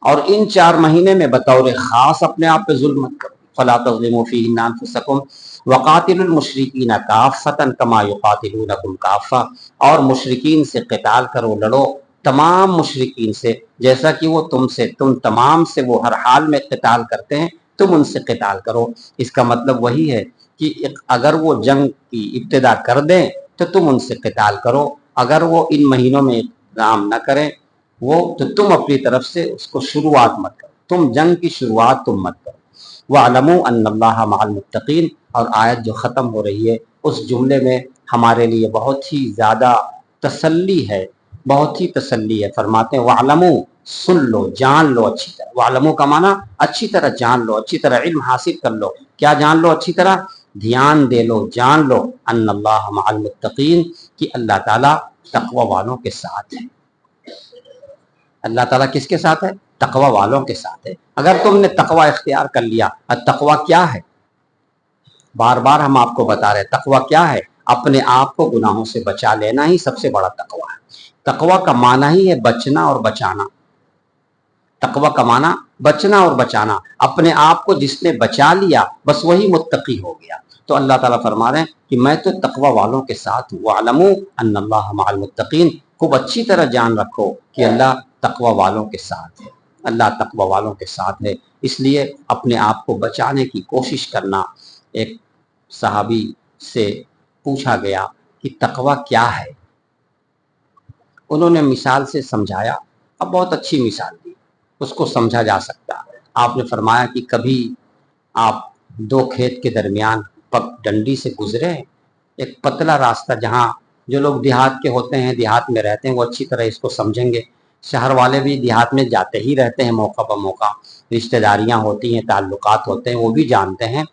Speaker 1: اور ان 4 مہینے میں بطور خاص اپنے آپ پہ ظلم مت کرو. فلا تظلموا فیہن انفسکم وقاتلوا المشرکین کافۃ کما یقاتلونکم کافۃ، اور مشرکین سے قتال کرو، لڑو تمام مشرکین سے جیسا کہ وہ تم تمام سے وہ ہر حال میں قتال کرتے ہیں، تم ان سے قتال کرو. اس کا مطلب وہی ہے کہ اگر وہ جنگ کی ابتدا کر دیں تو تم ان سے قتال کرو، اگر وہ ان مہینوں میں اقدام نہ کریں تو تم اپنی طرف سے اس کو شروعات مت کرو، تم جنگ کی شروعات تم مت کرو. وَاعْلَمُوا أَنَّ اللَّهَ مَعَ الْمُتَّقِينَ، اور آیت جو ختم ہو رہی ہے اس جملے میں ہمارے لیے بہت ہی زیادہ تسلی ہے، بہت ہی تسلی ہے. فرماتے ہیں وَاعْلَمُوا، سن لو، جان لو اچھی طرح. وَاعْلَمُوا کا معنی اچھی طرح جان لو، اچھی طرح علم حاصل کر لو. کیا جان لو اچھی طرح؟ دھیان دے لو، جان لو ان اللہ مع المتقین، کہ اللہ تعالیٰ تقوی والوں کے ساتھ ہے. اللہ تعالیٰ کس کے ساتھ ہے؟ تقوی والوں کے ساتھ ہے. اگر تم نے تقوی اختیار کر لیا، التقوی کیا ہے؟ بار بار ہم آپ کو بتا رہے ہیں تقوی کیا ہے. اپنے آپ کو گناہوں سے بچا لینا ہی سب سے بڑا تقویٰ ہے۔ تقویٰ کا معنی ہی ہے بچنا اور بچانا۔ تقویٰ کا معنی بچنا اور بچانا، اپنے آپ کو جس نے بچا لیا بس وہی متقی ہو گیا۔ تو اللہ تعالیٰ فرما رہے ہیں کہ میں تو تقویٰ والوں کے ساتھ ہوں، وَاعْلَمُوا أَنَّ اللَّهَ مَعَ الْمُتَّقِينَ، خوب اچھی طرح جان رکھو کہ اللہ تقویٰ والوں کے ساتھ ہے، اللہ تقویٰ والوں کے ساتھ ہے۔ اس لیے اپنے آپ کو بچانے کی کوشش کرنا۔ ایک صحابی سے پوچھا گیا کہ تقویٰ کیا ہے؟ انہوں نے مثال سے سمجھایا، اب بہت اچھی مثال دی، اس کو سمجھا جا سکتا۔ آپ نے فرمایا کہ کبھی آپ دو کھیت کے درمیان ڈنڈی سے گزرے، ایک پتلا راستہ، جہاں جو لوگ دیہات کے ہوتے ہیں، دیہات میں رہتے ہیں، وہ اچھی طرح اس کو سمجھیں گے۔ شہر والے بھی دیہات میں جاتے ہی رہتے ہیں موقع بہ موقع، رشتہ داریاں ہوتی ہیں، تعلقات ہوتے ہیں، وہ بھی جانتے ہیں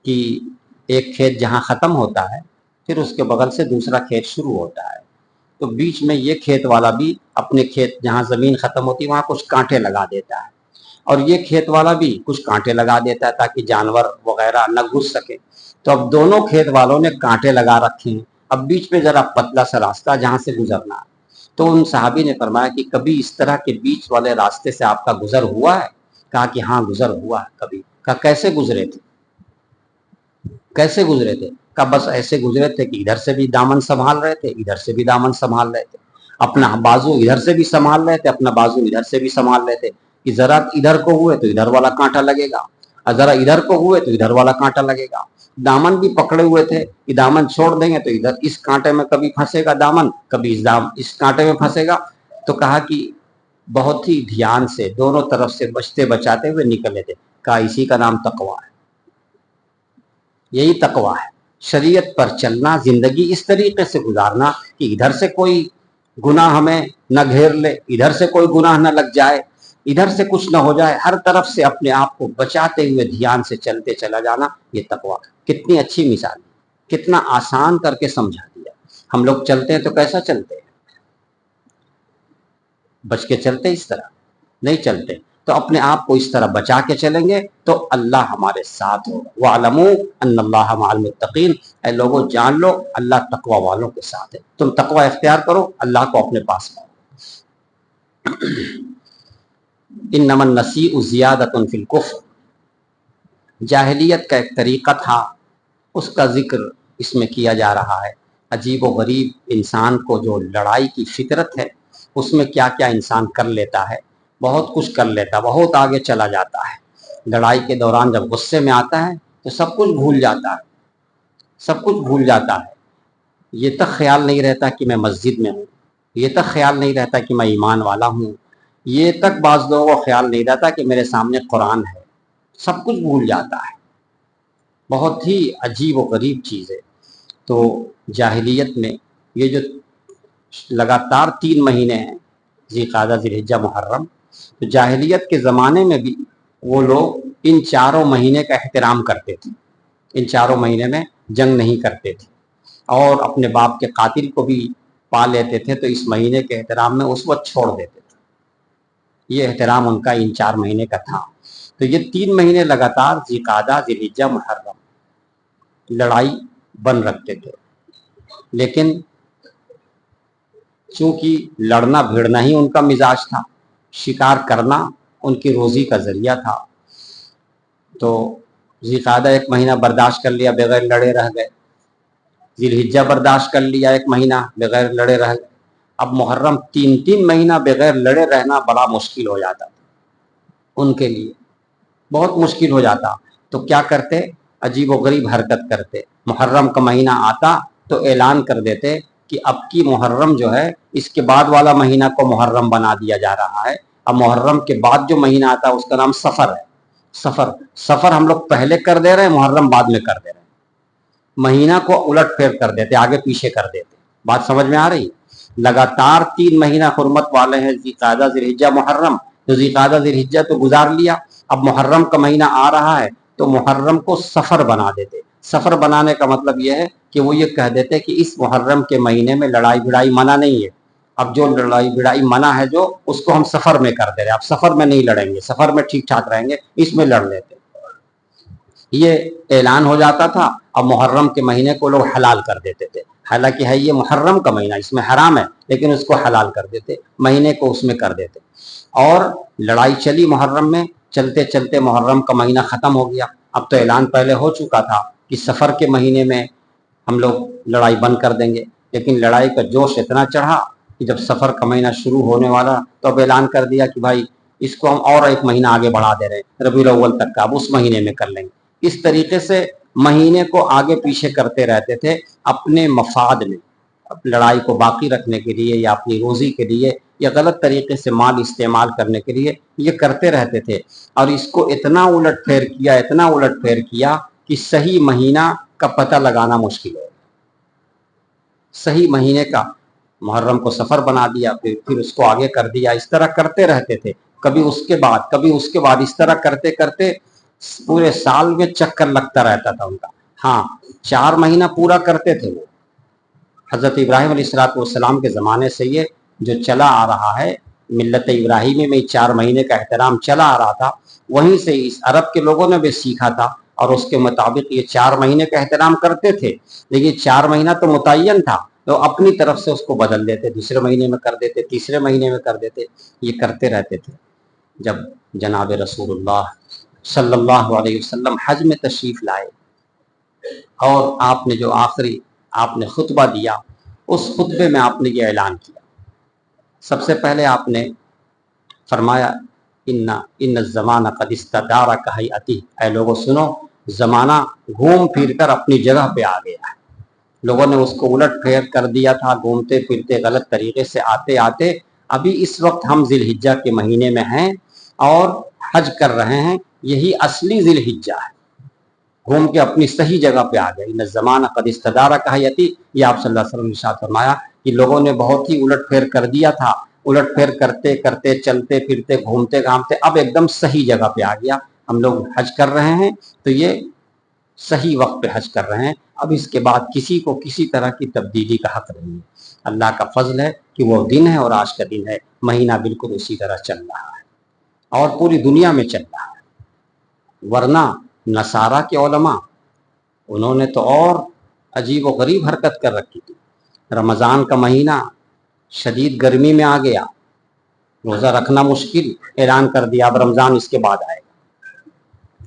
Speaker 1: کہ ایک کھیت جہاں ختم ہوتا ہے پھر اس کے بغل سے دوسرا کھیت شروع ہوتا ہے، تو بیچ میں یہ کھیت والا بھی اپنے کھیت جہاں زمین ختم ہوتی ہے وہاں کچھ کانٹے لگا دیتا ہے، اور یہ کھیت والا بھی کچھ کانٹے لگا دیتا ہے تاکہ جانور وغیرہ نہ گھس سکے۔ تو اب دونوں کھیت والوں نے کانٹے لگا رکھے ہیں، اب بیچ میں ذرا پتلا سا راستہ جہاں سے گزرنا ہے۔ تو ان صحابی نے فرمایا کہ کبھی اس طرح کے بیچ والے راستے سے آپ کا گزر ہوا ہے؟ کہا کہ ہاں گزر ہوا ہے کبھی۔ کہا کیسے گزرے تھے؟ کیسے گزرے تھے؟ کہا بس ایسے گزرے تھے کہ ادھر سے بھی دامن سنبھال رہے تھے، ادھر سے بھی دامن سنبھال رہے تھے، اپنا بازو ادھر سے بھی سنبھال رہے تھے، اپنا بازو ادھر سے بھی سنبھال رہے تھے کہ ذرا ادھر کو ہوئے تو ادھر والا کانٹا لگے گا، اور ذرا ادھر کو ہوئے تو ادھر والا کانٹا لگے گا۔ دامن بھی پکڑے ہوئے تھے کہ دامن چھوڑ دیں گے تو ادھر اس کانٹے میں کبھی پھنسے گا دامن، کبھی اس کانٹے میں پھنسے گا۔ تو کہا کہ بہت ہی دھیان سے دونوں طرف سے بچتے بچاتے ہوئے نکلے تھے۔ کہا اسی کا نام تقویٰ ہے، یہی تقویٰ ہے، شریعت پر چلنا، زندگی اس طریقے سے گزارنا کہ ادھر سے کوئی گناہ ہمیں نہ گھیر لے، ادھر سے کوئی گناہ نہ لگ جائے، ادھر سے کچھ نہ ہو جائے، ہر طرف سے اپنے آپ کو بچاتے ہوئے دھیان سے چلتے چلا جانا، یہ تقویٰ۔ کتنی اچھی مثال، کتنا آسان کر کے سمجھا دیا۔ ہم لوگ چلتے ہیں تو کیسا چلتے ہیں؟ بچ کے چلتے، اس طرح نہیں چلتے۔ تو اپنے آپ کو اس طرح بچا کے چلیں گے تو اللہ ہمارے ساتھ ہوگا۔ وَاعْلَمُوا أَنَّ اللَّهَ مَعَ الْمُتَّقِينَ، اے لوگوں جان لو اللہ تقوی والوں کے ساتھ ہے۔ تم تقوی اختیار کرو، اللہ کو اپنے پاس پاؤ۔ انما النسیء زیادۃ فی الکفر، جاہلیت کا ایک طریقہ تھا، اس کا ذکر اس میں کیا جا رہا ہے۔ عجیب و غریب انسان کو جو لڑائی کی فطرت ہے، اس میں کیا کیا انسان کر لیتا ہے، بہت کچھ کر لیتا، بہت آگے چلا جاتا ہے۔ لڑائی کے دوران جب غصے میں آتا ہے تو سب کچھ بھول جاتا ہے، سب کچھ بھول جاتا ہے۔ یہ تک خیال نہیں رہتا کہ میں مسجد میں ہوں، یہ تک خیال نہیں رہتا کہ میں ایمان والا ہوں، یہ تک بعض لوگوں کو خیال نہیں رہتا کہ میرے سامنے قرآن ہے، سب کچھ بھول جاتا ہے۔ بہت ہی عجیب و غریب چیز ہے۔ تو جاہلیت میں یہ جو لگاتار 3 مہینے ہیں، ذی القعدہ، ذی الحجہ، محرم، تو جاہلیت کے زمانے میں بھی وہ لوگ ان 4 مہینے کا احترام کرتے تھے، ان 4 مہینے میں جنگ نہیں کرتے تھے، اور اپنے باپ کے قاتل کو بھی پا لیتے تھے تو اس مہینے کے احترام میں اس وقت چھوڑ دیتے تھے۔ یہ احترام ان کا ان 4 مہینے کا تھا۔ تو یہ 3 مہینے لگاتار ذی القعدہ، ذی الحجہ، محرم لڑائی بن رکھتے تھے، لیکن چونکہ لڑنا بھیڑنا ہی ان کا مزاج تھا، شکار کرنا ان کی روزی کا ذریعہ تھا، تو ذی القعدہ 1 مہینہ برداشت کر لیا، بغیر لڑے رہ گئے۔ ذی الحجہ برداشت کر لیا 1 مہینہ، بغیر لڑے رہ گئے۔ اب محرم 3 مہینہ بغیر لڑے رہنا بڑا مشکل ہو جاتا تھا ان کے لیے، بہت مشکل ہو جاتا۔ تو کیا کرتے؟ عجیب و غریب حرکت کرتے۔ محرم کا مہینہ آتا تو اعلان کر دیتے کہ اب کی محرم جو ہے اس کے بعد والا مہینہ کو محرم بنا دیا جا رہا ہے، اب محرم کے بعد جو مہینہ آتا ہے اس کا نام سفر ہے۔ سفر ہم لوگ پہلے کر دے رہے ہیں، محرم بعد میں کر دے رہے ہیں، مہینہ کو الٹ پھیر کر دیتے، آگے پیچھے کر دیتے۔ بات سمجھ میں آ رہی؟ لگاتار 3 مہینہ حرمت والے ہیں، ذی القعدہ، ذی الحجہ، محرم، تو ذی القعدہ، ذی الحجہ تو گزار لیا، اب محرم کا مہینہ آ رہا ہے تو محرم کو سفر بنا دیتے۔ سفر بنانے کا مطلب یہ ہے کہ وہ یہ کہہ دیتے کہ اس محرم کے مہینے میں لڑائی بھڑائی منع نہیں ہے، اب جو لڑائی بھڑائی منع ہے جو اس کو ہم سفر میں کر دے رہے ہیں، اب سفر میں نہیں لڑیں گے، سفر میں ٹھیک ٹھاک رہیں گے، اس میں لڑ لیتے۔ یہ اعلان ہو جاتا تھا اور محرم کے مہینے کو لوگ حلال کر دیتے تھے، حالانکہ ہے یہ محرم کا مہینہ، اس میں حرام ہے، لیکن اس کو حلال کر دیتے، مہینے کو اس میں کر دیتے۔ اور لڑائی چلی محرم میں، چلتے چلتے محرم کا مہینہ ختم ہو گیا۔ اب تو اعلان پہلے ہو چکا تھا کہ سفر کے مہینے میں ہم لوگ لڑائی بند کر دیں گے، لیکن لڑائی کا جوش اتنا چڑھا کہ جب سفر کا مہینہ شروع ہونے والا تو اب اعلان کر دیا کہ بھائی اس کو ہم اور ایک مہینہ آگے بڑھا دے رہے ہیں، ربیع الاول تک کا، اب اس مہینے میں کر لیں گے۔ اس طریقے سے مہینے کو آگے پیچھے کرتے رہتے تھے اپنے مفاد میں، لڑائی کو باقی رکھنے کے لیے یا اپنی روزی کے لیے یا غلط طریقے سے مال استعمال کرنے کے لیے یہ کرتے رہتے تھے۔ اور اس کو اتنا الٹ پھیر کیا، اتنا الٹ پھیر کیا کہ صحیح مہینہ کا پتہ لگانا مشکل ہے۔ صحیح مہینے کا محرم کو سفر بنا دیا، پھر اس کو آگے کر دیا، اس طرح کرتے رہتے تھے، کبھی اس کے بعد کبھی اس کے بعد، اس طرح کرتے کرتے پورے سال میں چکر لگتا رہتا تھا ان کا۔ ہاں 4 مہینہ پورا کرتے تھے وہ۔ حضرت ابراہیم علیہ السلام کے زمانے سے یہ جو چلا آ رہا ہے، ملت ابراہیمی میں 4 مہینے کا احترام چلا آ رہا تھا، وہیں سے اس عرب کے لوگوں نے بھی سیکھا تھا، اور اس کے مطابق یہ 4 مہینے کا احترام کرتے تھے۔ لیکن 4 مہینہ تو متعین تھا، تو اپنی طرف سے اس کو بدل دیتے، دوسرے مہینے میں کر دیتے، تیسرے مہینے میں کر دیتے، یہ کرتے رہتے تھے۔ جب جناب رسول اللہ صلی اللہ علیہ وسلم حج میں تشریف لائے اور آپ نے جو آخری آپ نے خطبہ دیا، اس خطبے میں آپ نے یہ اعلان کیا۔ سب سے پہلے آپ نے فرمایا ان الزمان قد استدار کہیئتی، اے لوگوں سنو، زمانہ گھوم پھر کر اپنی جگہ پہ آ گیا ہے۔ لوگوں نے اس کو الٹ پھیر کر دیا تھا، گھومتے پھرتے غلط طریقے سے آتے آتے ابھی اس وقت ہم ذی الحجہ کے مہینے میں ہیں اور حج کر رہے ہیں، یہی اصلی ذی الحجہ ہے۔ گھوم کے اپنی صحیح جگہ پہ آ گئے۔ ان الزمان قد استدار کہیئتی، یہ آپ صلی اللہ علیہ وسلم نے ارشاد فرمایا کہ لوگوں نے بہت ہی الٹ پھیر کر دیا تھا، الٹ پھیر کرتے کرتے چلتے پھرتے گھومتے گھامتے اب ایک دم صحیح جگہ پہ آ گیا، ہم لوگ حج کر رہے ہیں تو یہ صحیح وقت پہ حج کر رہے ہیں، اب اس کے بعد کسی کو کسی طرح کی تبدیلی کا حق نہیں ہے۔ اللہ کا فضل ہے کہ وہ دن ہے اور آج کا دن ہے، مہینہ بالکل اسی طرح چل رہا ہے اور پوری دنیا میں چل رہا ہے۔ ورنہ نصارہ کے علماء انہوں نے تو اور عجیب و غریب حرکت کر رکھی تھی۔ رمضان کا مہینہ شدید گرمی میں آ گیا، روزہ رکھنا مشکل، اعلان کر دیا اب رمضان اس کے بعد آئے گا۔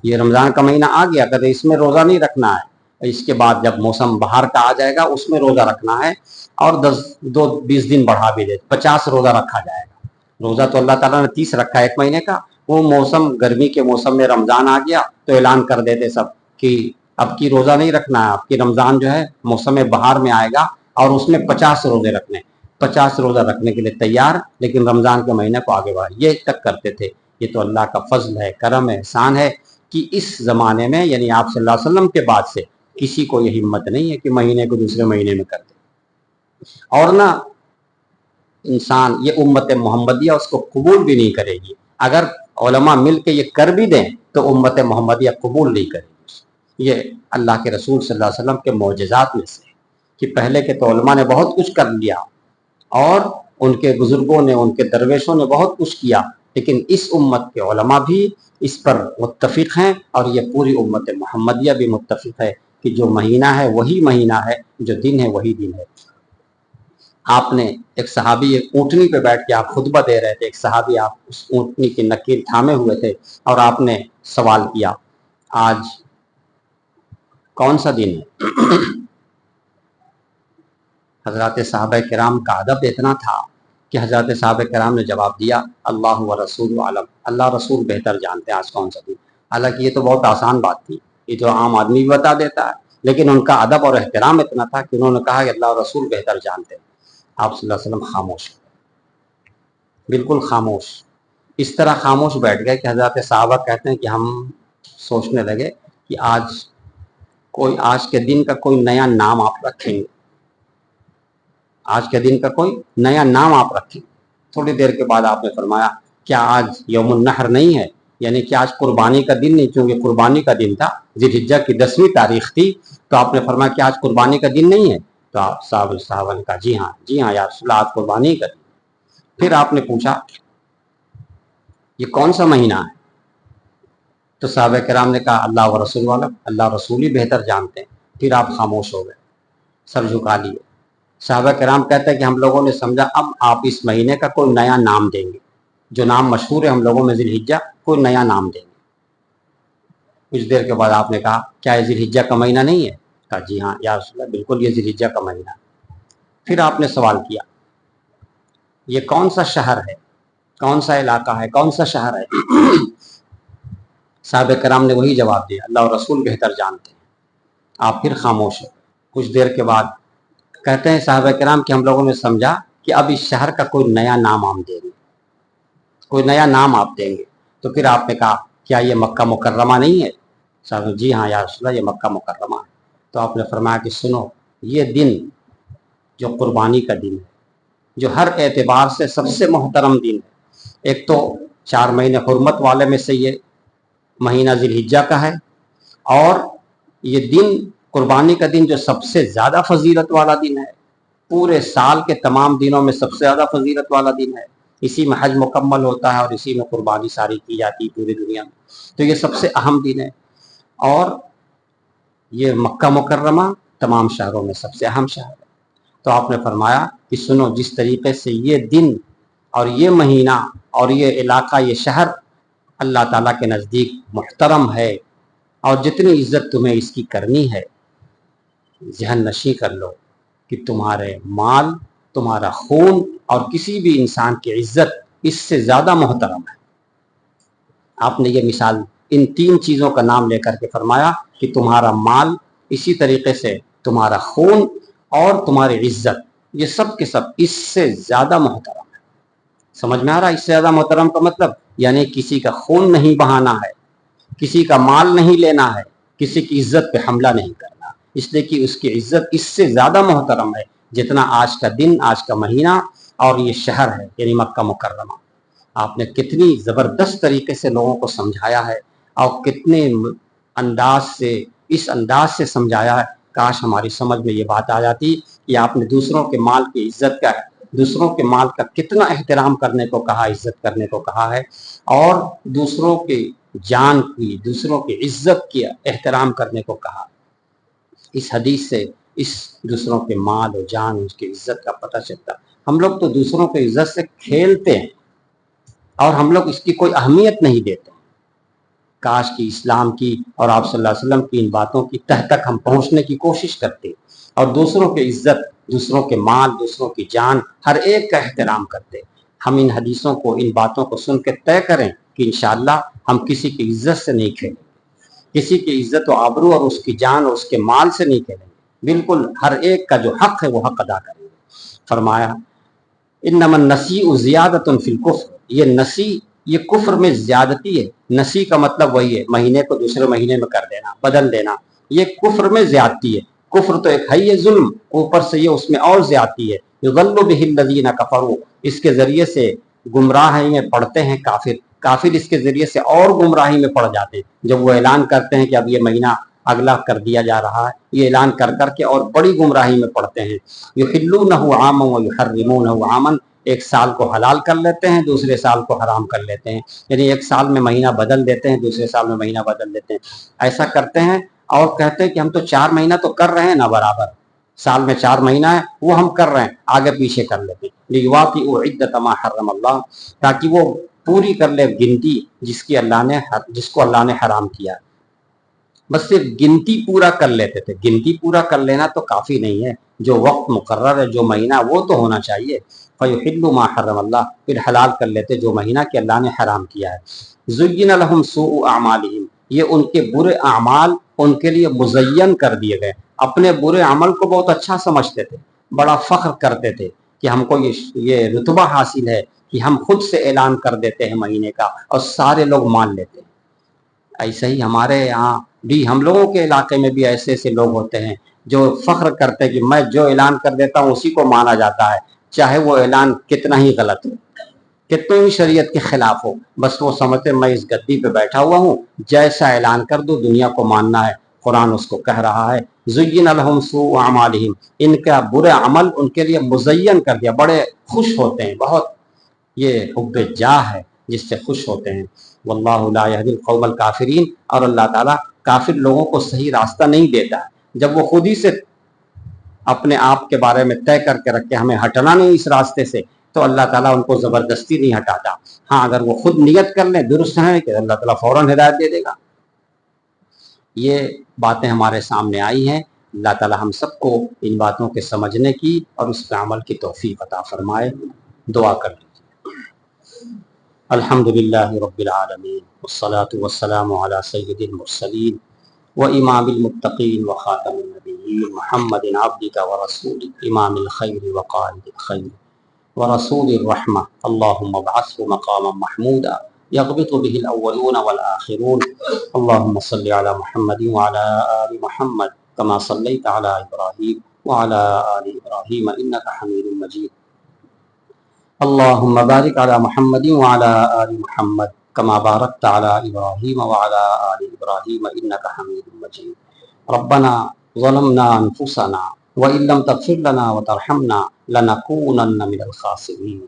Speaker 1: یہ رمضان کا مہینہ آ گیا، کہتے اس میں روزہ نہیں رکھنا ہے، اس کے بعد جب موسم بہار کا آ جائے گا اس میں روزہ رکھنا ہے، اور 20 دن بڑھا بھی دے، 50 روزہ رکھا جائے گا۔ روزہ تو اللہ تعالیٰ نے 30 رکھا ہے ایک مہینے کا، وہ موسم گرمی کے موسم میں رمضان آ گیا تو اعلان کر دیتے سب کہ اب کی روزہ نہیں رکھنا ہے، اب کی رمضان جو ہے موسم بہار میں آئے گا اور اس میں 50 روزے رکھنے، 50 روزہ رکھنے کے لیے تیار، لیکن رمضان کے مہینے کو آگے بڑھا، یہ تک کرتے تھے۔ یہ تو اللہ کا فضل ہے، کرم ہے، احسان ہے کہ اس زمانے میں یعنی آپ صلی اللہ علیہ وسلم کے بعد سے کسی کو یہ ہمت نہیں ہے کہ مہینے کو دوسرے مہینے میں کر دے۔ اور نہ انسان یہ امت محمدیہ اس کو قبول بھی نہیں کرے گی، اگر علماء مل کے یہ کر بھی دیں تو امت محمدیہ قبول نہیں کرے گی۔ یہ اللہ کے رسول صلی اللہ علیہ وسلم کے معجزات میں سے کہ پہلے کے تو علماء نے بہت کچھ کر لیا اور ان کے بزرگوں نے، ان کے درویشوں نے بہت کچھ کیا، لیکن اس امت کے علماء بھی اس پر متفق ہیں اور یہ پوری امت محمدیہ بھی متفق ہے کہ جو مہینہ ہے وہی مہینہ ہے، جو دن ہے وہی دن ہے۔ آپ نے ایک صحابی ایک اونٹنی پہ بیٹھ کے آپ خطبہ دے رہے تھے، ایک صحابی آپ اس اونٹنی کی نکیل تھامے ہوئے تھے اور آپ نے سوال کیا آج کون سا دن ہے؟ حضرات صحابہ کرام کا ادب اتنا تھا کہ حضرت صحابہ کرام نے جواب دیا اللہ و رسول عالم، اللہ رسول بہتر جانتے ہیں آج کون سا دن۔ حالانکہ یہ تو بہت آسان بات تھی، یہ تو عام آدمی بھی بتا دیتا ہے، لیکن ان کا ادب اور احترام اتنا تھا کہ انہوں نے کہا کہ اللہ رسول بہتر جانتے ہیں۔ آپ صلی اللہ علیہ وسلم خاموش، بالکل خاموش، اس طرح خاموش بیٹھ گئے کہ حضرت صحابہ کہتے ہیں کہ ہم سوچنے لگے کہ آج کے دن کا کوئی نیا نام آپ رکھیں گے، آج کے دن کا کوئی نیا نام آپ رکھیں۔ تھوڑی دیر کے بعد آپ نے فرمایا کیا آج یوم النحر نہیں ہے، یعنی کہ آج قربانی کا دن نہیں، چونکہ قربانی کا دن تھا، ذی الحجہ کی 10ویں تاریخ تھی، تو آپ نے فرمایا کہ آج قربانی کا دن نہیں ہے، تو آپ صحابہ نے کہا جی ہاں یا رسول اللہ آج قربانی کا دن۔ پھر آپ نے پوچھا یہ کون سا مہینہ ہے، تو صحابہ کرام نے کہا اللہ و رسول والا، اللہ رسول ہی بہتر جانتے ہیں۔ پھر آپ خاموش ہو گئے، سر جھکا لیے۔ صحابہ کرام کہتے ہیں کہ ہم لوگوں نے سمجھا اب آپ اس مہینے کا کوئی نیا نام دیں گے، جو نام مشہور ہے ہم لوگوں میں ذی الحجہ، کوئی نیا نام دیں گے۔ کچھ دیر کے بعد آپ نے کہا کیا یہ ذی الحجہ کا مہینہ نہیں ہے؟ کہا جی ہاں یا رسول اللہ بالکل یہ ذی الحجہ کا مہینہ۔ پھر آپ نے سوال کیا یہ کون سا شہر ہے، کون سا علاقہ ہے، کون سا شہر ہے؟ صحابہ کرام نے وہی جواب دیا اللہ اور رسول بہتر جانتے ہیں۔ آپ پھر خاموش ہو۔ کچھ دیر کے بعد کہتے ہیں صحابہ کرام کہ ہم لوگوں نے سمجھا کہ اب اس شہر کا کوئی نیا نام ہم دیں گے، کوئی نیا نام آپ دیں گے۔ تو پھر آپ نے کہا کیا یہ مکہ مکرمہ نہیں ہے؟ صاحب جی ہاں یا رسول اللہ یہ مکہ مکرمہ ہے۔ تو آپ نے فرمایا کہ سنو یہ دن جو قربانی کا دن ہے، جو ہر اعتبار سے سب سے محترم دن ہے، ایک تو 4 مہینے حرمت والے میں سے یہ مہینہ ذی الحجہ کا ہے، اور یہ دن قربانی کا دن جو سب سے زیادہ فضیلت والا دن ہے، پورے سال کے تمام دنوں میں سب سے زیادہ فضیلت والا دن ہے، اسی میں حج مکمل ہوتا ہے اور اسی میں قربانی ساری کی جاتی ہے پوری دنیا میں، تو یہ سب سے اہم دن ہے۔ اور یہ مکہ مکرمہ تمام شہروں میں سب سے اہم شہر ہے۔ تو آپ نے فرمایا کہ سنو جس طریقے سے یہ دن اور یہ مہینہ اور یہ علاقہ یہ شہر اللہ تعالیٰ کے نزدیک محترم ہے، اور جتنی عزت تمہیں اس کی کرنی ہے ذہن نشیں کر لو کہ تمہارے مال، تمہارا خون اور کسی بھی انسان کی عزت اس سے زیادہ محترم ہے۔ آپ نے یہ مثال ان 3 چیزوں کا نام لے کر کے فرمایا کہ تمہارا مال، اسی طریقے سے تمہارا خون اور تمہاری عزت، یہ سب کے سب اس سے زیادہ محترم ہے۔ سمجھ میں آ رہا ہے اس سے زیادہ محترم کا مطلب؟ یعنی کسی کا خون نہیں بہانا ہے، کسی کا مال نہیں لینا ہے، کسی کی عزت پہ حملہ نہیں کرنا، اس لیے کہ اس کی عزت اس سے زیادہ محترم ہے جتنا آج کا دن، آج کا مہینہ اور یہ شہر ہے یعنی مکہ مکرمہ۔ آپ نے کتنی زبردست طریقے سے لوگوں کو سمجھایا ہے اور کتنے اس انداز سے سمجھایا ہے، کاش ہماری سمجھ میں یہ بات آ جاتی کہ آپ نے دوسروں کے مال کی عزت کا، دوسروں کے مال کا کتنا احترام کرنے کو کہا، عزت کرنے کو کہا ہے، اور دوسروں کی جان کی، دوسروں کی عزت کی احترام کرنے کو کہا۔ اس حدیث سے اس دوسروں کے مال و جان، اس کی عزت کا پتہ چلتا۔ ہم لوگ تو دوسروں کی عزت سے کھیلتے ہیں اور ہم لوگ اس کی کوئی اہمیت نہیں دیتے۔ کاش کی اسلام کی اور آپ صلی اللہ علیہ وسلم کی ان باتوں کی تہ تک ہم پہنچنے کی کوشش کرتے اور دوسروں کی عزت، دوسروں کے مال، دوسروں کی جان، ہر ایک کا احترام کرتے۔ ہم ان حدیثوں کو، ان باتوں کو سن کے طے کریں کہ انشاءاللہ ہم کسی کی عزت سے نہیں کھیلیں گے، کسی کی عزت و آبرو اور اس کی جان اور اس کے مال سے نہیں کھیلیں گے، بالکل ہر ایک کا جو حق ہے وہ حق ادا کریں گے۔ فرمایا انما النسیء زیادۃ فی الکفر، یہ نسی یہ کفر میں زیادتی ہے۔ نسی کا مطلب وہی ہے مہینے کو دوسرے مہینے میں کر دینا، بدل دینا، یہ کفر میں زیادتی ہے۔ کفر تو ایک ہے یہ ظلم، اوپر سے یہ اس میں اور زیادتی ہے۔ یضل بہ الذین کفروا، اس کے ذریعے سے گمراہی میں پڑتے ہیں کافر اس کے ذریعے سے اور گمراہی میں پڑ جاتے ہیں۔ جب وہ اعلان کرتے ہیں کہ اب یہ مہینہ اگلا کر دیا جا رہا ہے، یہ اعلان کر کر کے اور بڑی گمراہی میں پڑتے ہیں۔ یحلونہ عاما ویحرمونہ عاما، ایک سال کو حلال کر لیتے ہیں، دوسرے سال کو حرام کر لیتے ہیں، یعنی ایک سال میں مہینہ بدل دیتے ہیں، دوسرے سال میں مہینہ بدل دیتے ہیں، ایسا کرتے ہیں۔ اور کہتے ہیں کہ ہم تو 4 مہینہ تو کر رہے ہیں نا برابر، سال میں 4 مہینہ ہے وہ ہم کر رہے ہیں، آگے پیچھے کر لیتے ہیں۔ لیواطئوا عدۃ ما حرم اللہ، تاکہ وہ پوری کر لے گنتی جس کو اللہ نے حرام کیا۔ بس صرف گنتی پورا کر لیتے تھے، گنتی پورا کر لینا تو کافی نہیں ہے، جو وقت مقرر ہے، جو مہینہ وہ تو ہونا چاہیے۔ فَيُحِلُّ مَا حَرَّمَ اللَّهُ، پھر حلال کر لیتے جو مہینہ کہ اللہ نے حرام کیا ہے۔ زُيِّنَ لَهُمْ سُوءُ أَعْمَالِهِمْ، یہ ان کے برے اعمال ان کے لیے مزین کر دیے گئے۔ اپنے برے عمل کو بہت اچھا سمجھتے تھے، بڑا فخر کرتے تھے کہ ہم کو یہ رتبہ حاصل ہے کہ ہم خود سے اعلان کر دیتے ہیں مہینے کا اور سارے لوگ مان لیتے ہیں۔ ایسے ہی ہمارے یہاں بھی، ہم لوگوں کے علاقے میں بھی ایسے ایسے لوگ ہوتے ہیں جو فخر کرتے ہیں کہ میں جو اعلان کر دیتا ہوں اسی کو مانا جاتا ہے، چاہے وہ اعلان کتنا ہی غلط ہو، کتنا ہی شریعت کے خلاف ہو، بس وہ سمجھتے میں اس گدی پہ بیٹھا ہوا ہوں، جیسا اعلان کر دوں دنیا کو ماننا ہے۔ قرآن اس کو کہہ رہا ہے زُيِّنَ لَهُمْ سُوءُ أَعْمَالِهِمْ، ان کا برے عمل ان کے لیے مزین کر دیا، بڑے خوش ہوتے ہیں، بہت یہ حب جاہ ہے جس سے خوش ہوتے ہیں۔ واللہ لا یہدی القوم الکافرین، اور اللہ تعالیٰ کافر لوگوں کو صحیح راستہ نہیں دیتا ہے۔ جب وہ خود ہی سے اپنے آپ کے بارے میں طے کر کے رکھے ہمیں ہٹنا نہیں اس راستے سے، تو اللہ تعالیٰ ان کو زبردستی نہیں ہٹاتا۔ ہاں اگر وہ خود نیت کر لیں درست ہے کہ اللہ تعالیٰ فوراً ہدایت دے دے گا۔ یہ باتیں ہمارے سامنے آئی ہیں، اللہ تعالیٰ ہم سب کو ان باتوں کے سمجھنے کی اور اس پہ عمل کی توفیق عطا فرمائے۔ دعا کر لیجیے۔ الحمدللہ رب العالمین والصلاة والسلام علی سید المرسلین وامام المتقین وخاتم النبیین محمد عبدک ورسولک امام الخیر وقائد الخیر ورسول الرحمہ اللہم ابعثہ مقاما محمودا یغبط به الاولون والآخرون اللہم صل علی محمد وعلی آل محمد كما صليت على إبراهيم وعلى آل إبراهيم إنك حميد مجيد اللهم بارك على محمد وعلى آل محمد كما باركت على إبراهيم وعلى آل إبراهيم إنك حميد مجيد ربنا ظلمنا أنفسنا وإن لم تغفر لنا وترحمنا لنكونن من الخاسرين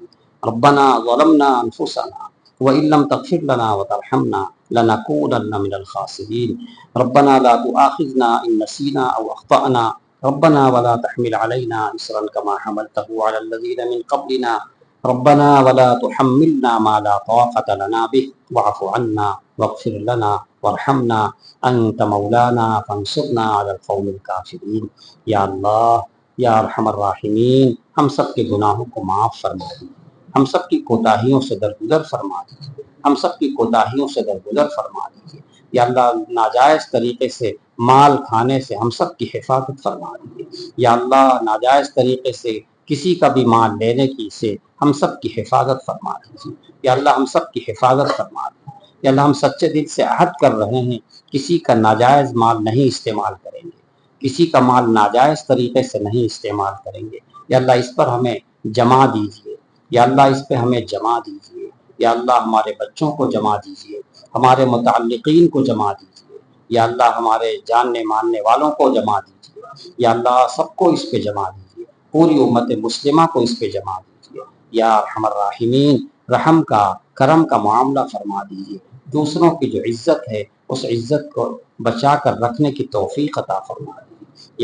Speaker 1: ربنا ظلمنا أنفسنا وإن لم تغفر لنا وترحمنا لنكونن من الخاسرين ربنا لا تؤاخذنا إن نسينا أو أخطأنا ربنا ولا تحمل علينا إصرا كما حملته على الذين من قبلنا ربنا ولا تحملنا ما لا طاقة لنا به واعف عنا واغفر لنا وارحمنا أنت مولانا فانصرنا على القوم الكافرين یا اللہ یا ارحم الراحمین ہم سب کے گناہوں کو معاف فرما دیجیے، ہم سب کی کوتاہیوں سے درگزر فرما دیجیے، ہم سب کی کوتاہیوں سے درگزر فرما دیجیے یا اللہ ناجائز طریقے سے مال کھانے سے ہم سب کی حفاظت فرما دیجیے یا اللہ ناجائز طریقے سے کسی کا بھی مال لینے کی سے ہم سب کی حفاظت فرما دیجیے یا اللہ ہم سب کی حفاظت فرما دیجیے یا اللہ ہم سچے دل سے عہد کر رہے ہیں کسی کا ناجائز مال نہیں استعمال کریں گے، کسی کا مال ناجائز طریقے سے نہیں استعمال کریں گے یا اللہ اس پر ہمیں جمع دیجیے یا اللہ اس پہ ہمیں جمع دیجیے یا اللہ ہمارے بچوں کو جمع دیجیے، ہمارے متعلقین کو جمع دیجیے یا اللہ ہمارے جاننے ماننے والوں کو جمع دیجیے یا اللہ سب کو اس پہ جمع دیجیے، پوری امت مسلمہ کو اس پہ جمع دیجیے یا ارحم الراحمین رحم کا کرم کا معاملہ فرما دیجیے، دوسروں کی جو عزت ہے اس عزت کو بچا کر رکھنے کی توفیق عطا فرما دیجیے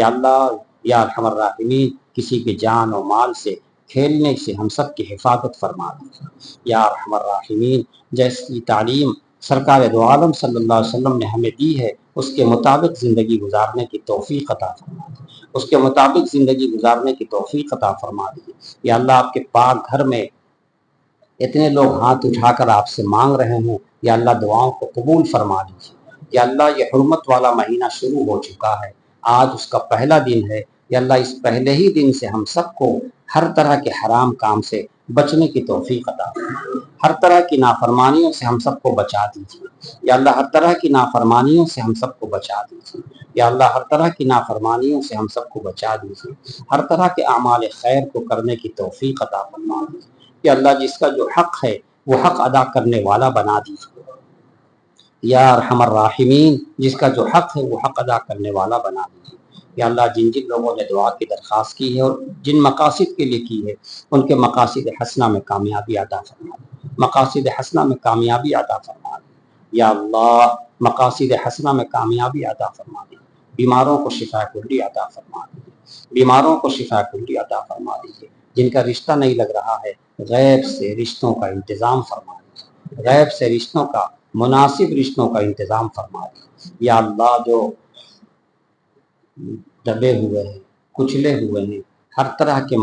Speaker 1: یا اللہ یا ارحم الراحمین کسی کی جان و مال سے کھیلنے سے ہم سب کی حفاظت فرما دیجیے یا ارحم الراحمین جیسی تعلیم سرکار دو عالم صلی اللہ علیہ وسلم نے ہمیں دی ہے اس کے مطابق زندگی گزارنے کی توفیق عطا فرما دیجیے، اس کے مطابق زندگی گزارنے کی توفیق عطا فرما دیجیے یا اللہ آپ کے پاک گھر میں اتنے لوگ ہاتھ اٹھا کر آپ سے مانگ رہے ہیں یا اللہ دعاؤں کو قبول فرما لیجیے یا اللہ یہ حرمت والا مہینہ شروع ہو چکا ہے، آج اس کا پہلا دن ہے یا اللہ اس پہلے ہی دن سے ہم سب کو ہر طرح کے حرام کام سے بچنے کی توفیق عطا فرمائے، ہر طرح کی نافرمانیوں سے ہم سب کو بچا دیجیے یا اللہ ہر طرح کی نافرمانیوں سے ہم سب کو بچا دیجیے یا اللہ ہر طرح کی نافرمانیوں سے ہم سب کو بچا دیجیے، ہر طرح کے اعمال خیر کو کرنے کی توفیق عطا فرما دیجیے کہ اللہ جس کا جو حق ہے وہ حق ادا کرنے والا بنا دیجیے یا ارحم الراحمین جس کا جو حق ہے وہ حق ادا کرنے والا بنا دیجیے یا اللہ جن جن لوگوں نے دعا کی درخواست کی ہے اور جن مقاصد کے لیے کی ہے ان کے مقاصد حسنہ میں کامیابی عطا فرما دے، مقاصد حسنہ میں کامیابی عطا فرما دے یا اللہ مقاصد حسنہ میں کامیابی عطا فرما دے، بیماروں کو شفا کلی عطا فرما دیجیے، بیماروں کو شفا کلی عطا فرما دیجیے، جن کا رشتہ نہیں لگ رہا ہے غیب سے رشتوں کا انتظام فرما دیجیے، غیب سے رشتوں کا مناسب رشتوں کا انتظام فرما دیجیے یا اللہ جو دبے ہوئے ہیں کچلے ہوئے ہیں ہر طرح کے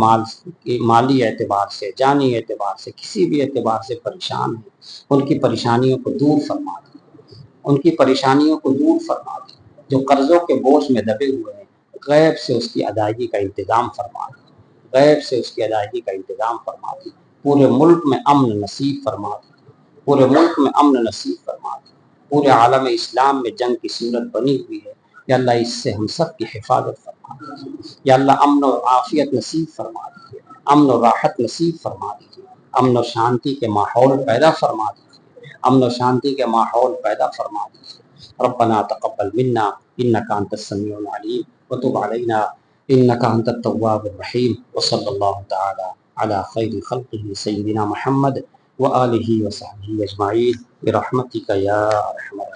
Speaker 1: مالی اعتبار سے جانی اعتبار سے کسی بھی اعتبار سے پریشان ہیں ان کی پریشانیوں کو دور فرما دیجیے، ان کی پریشانیوں کو دور فرما دیجیے، جو قرضوں کے بوجھ میں دبے ہوئے ہیں غیب سے اس کی ادائیگی کا انتظام فرما دیجیے، غیب سے اس کی ادائیگی کا انتظام فرما دیجیے، پورے ملک میں امن نصیب فرما دیجیے، پورے ملک میں امن نصیب فرما دیجیے، پورے عالم اسلام میں جنگ کی صورت بنی ہوئی ہے یا اللہ اس سے ہم سب کی حفاظت فرما دیجیے یا اللہ امن و عافیت نصیب فرما دیجیے، امن و راحت نصیب فرما دیجیے، امن و شانتی کے ماحول پیدا فرما دیجیے، امن و شانتی کے ماحول پیدا فرما دیجیے ربنا تقبل منا انك انت السميع العليم وتب علينا انك انت التواب الرحيم وصلى الله تعالى على خير خلقه سيدنا محمد وآله وصحبه اجمعين برحمتك يا ارحم الراحمين.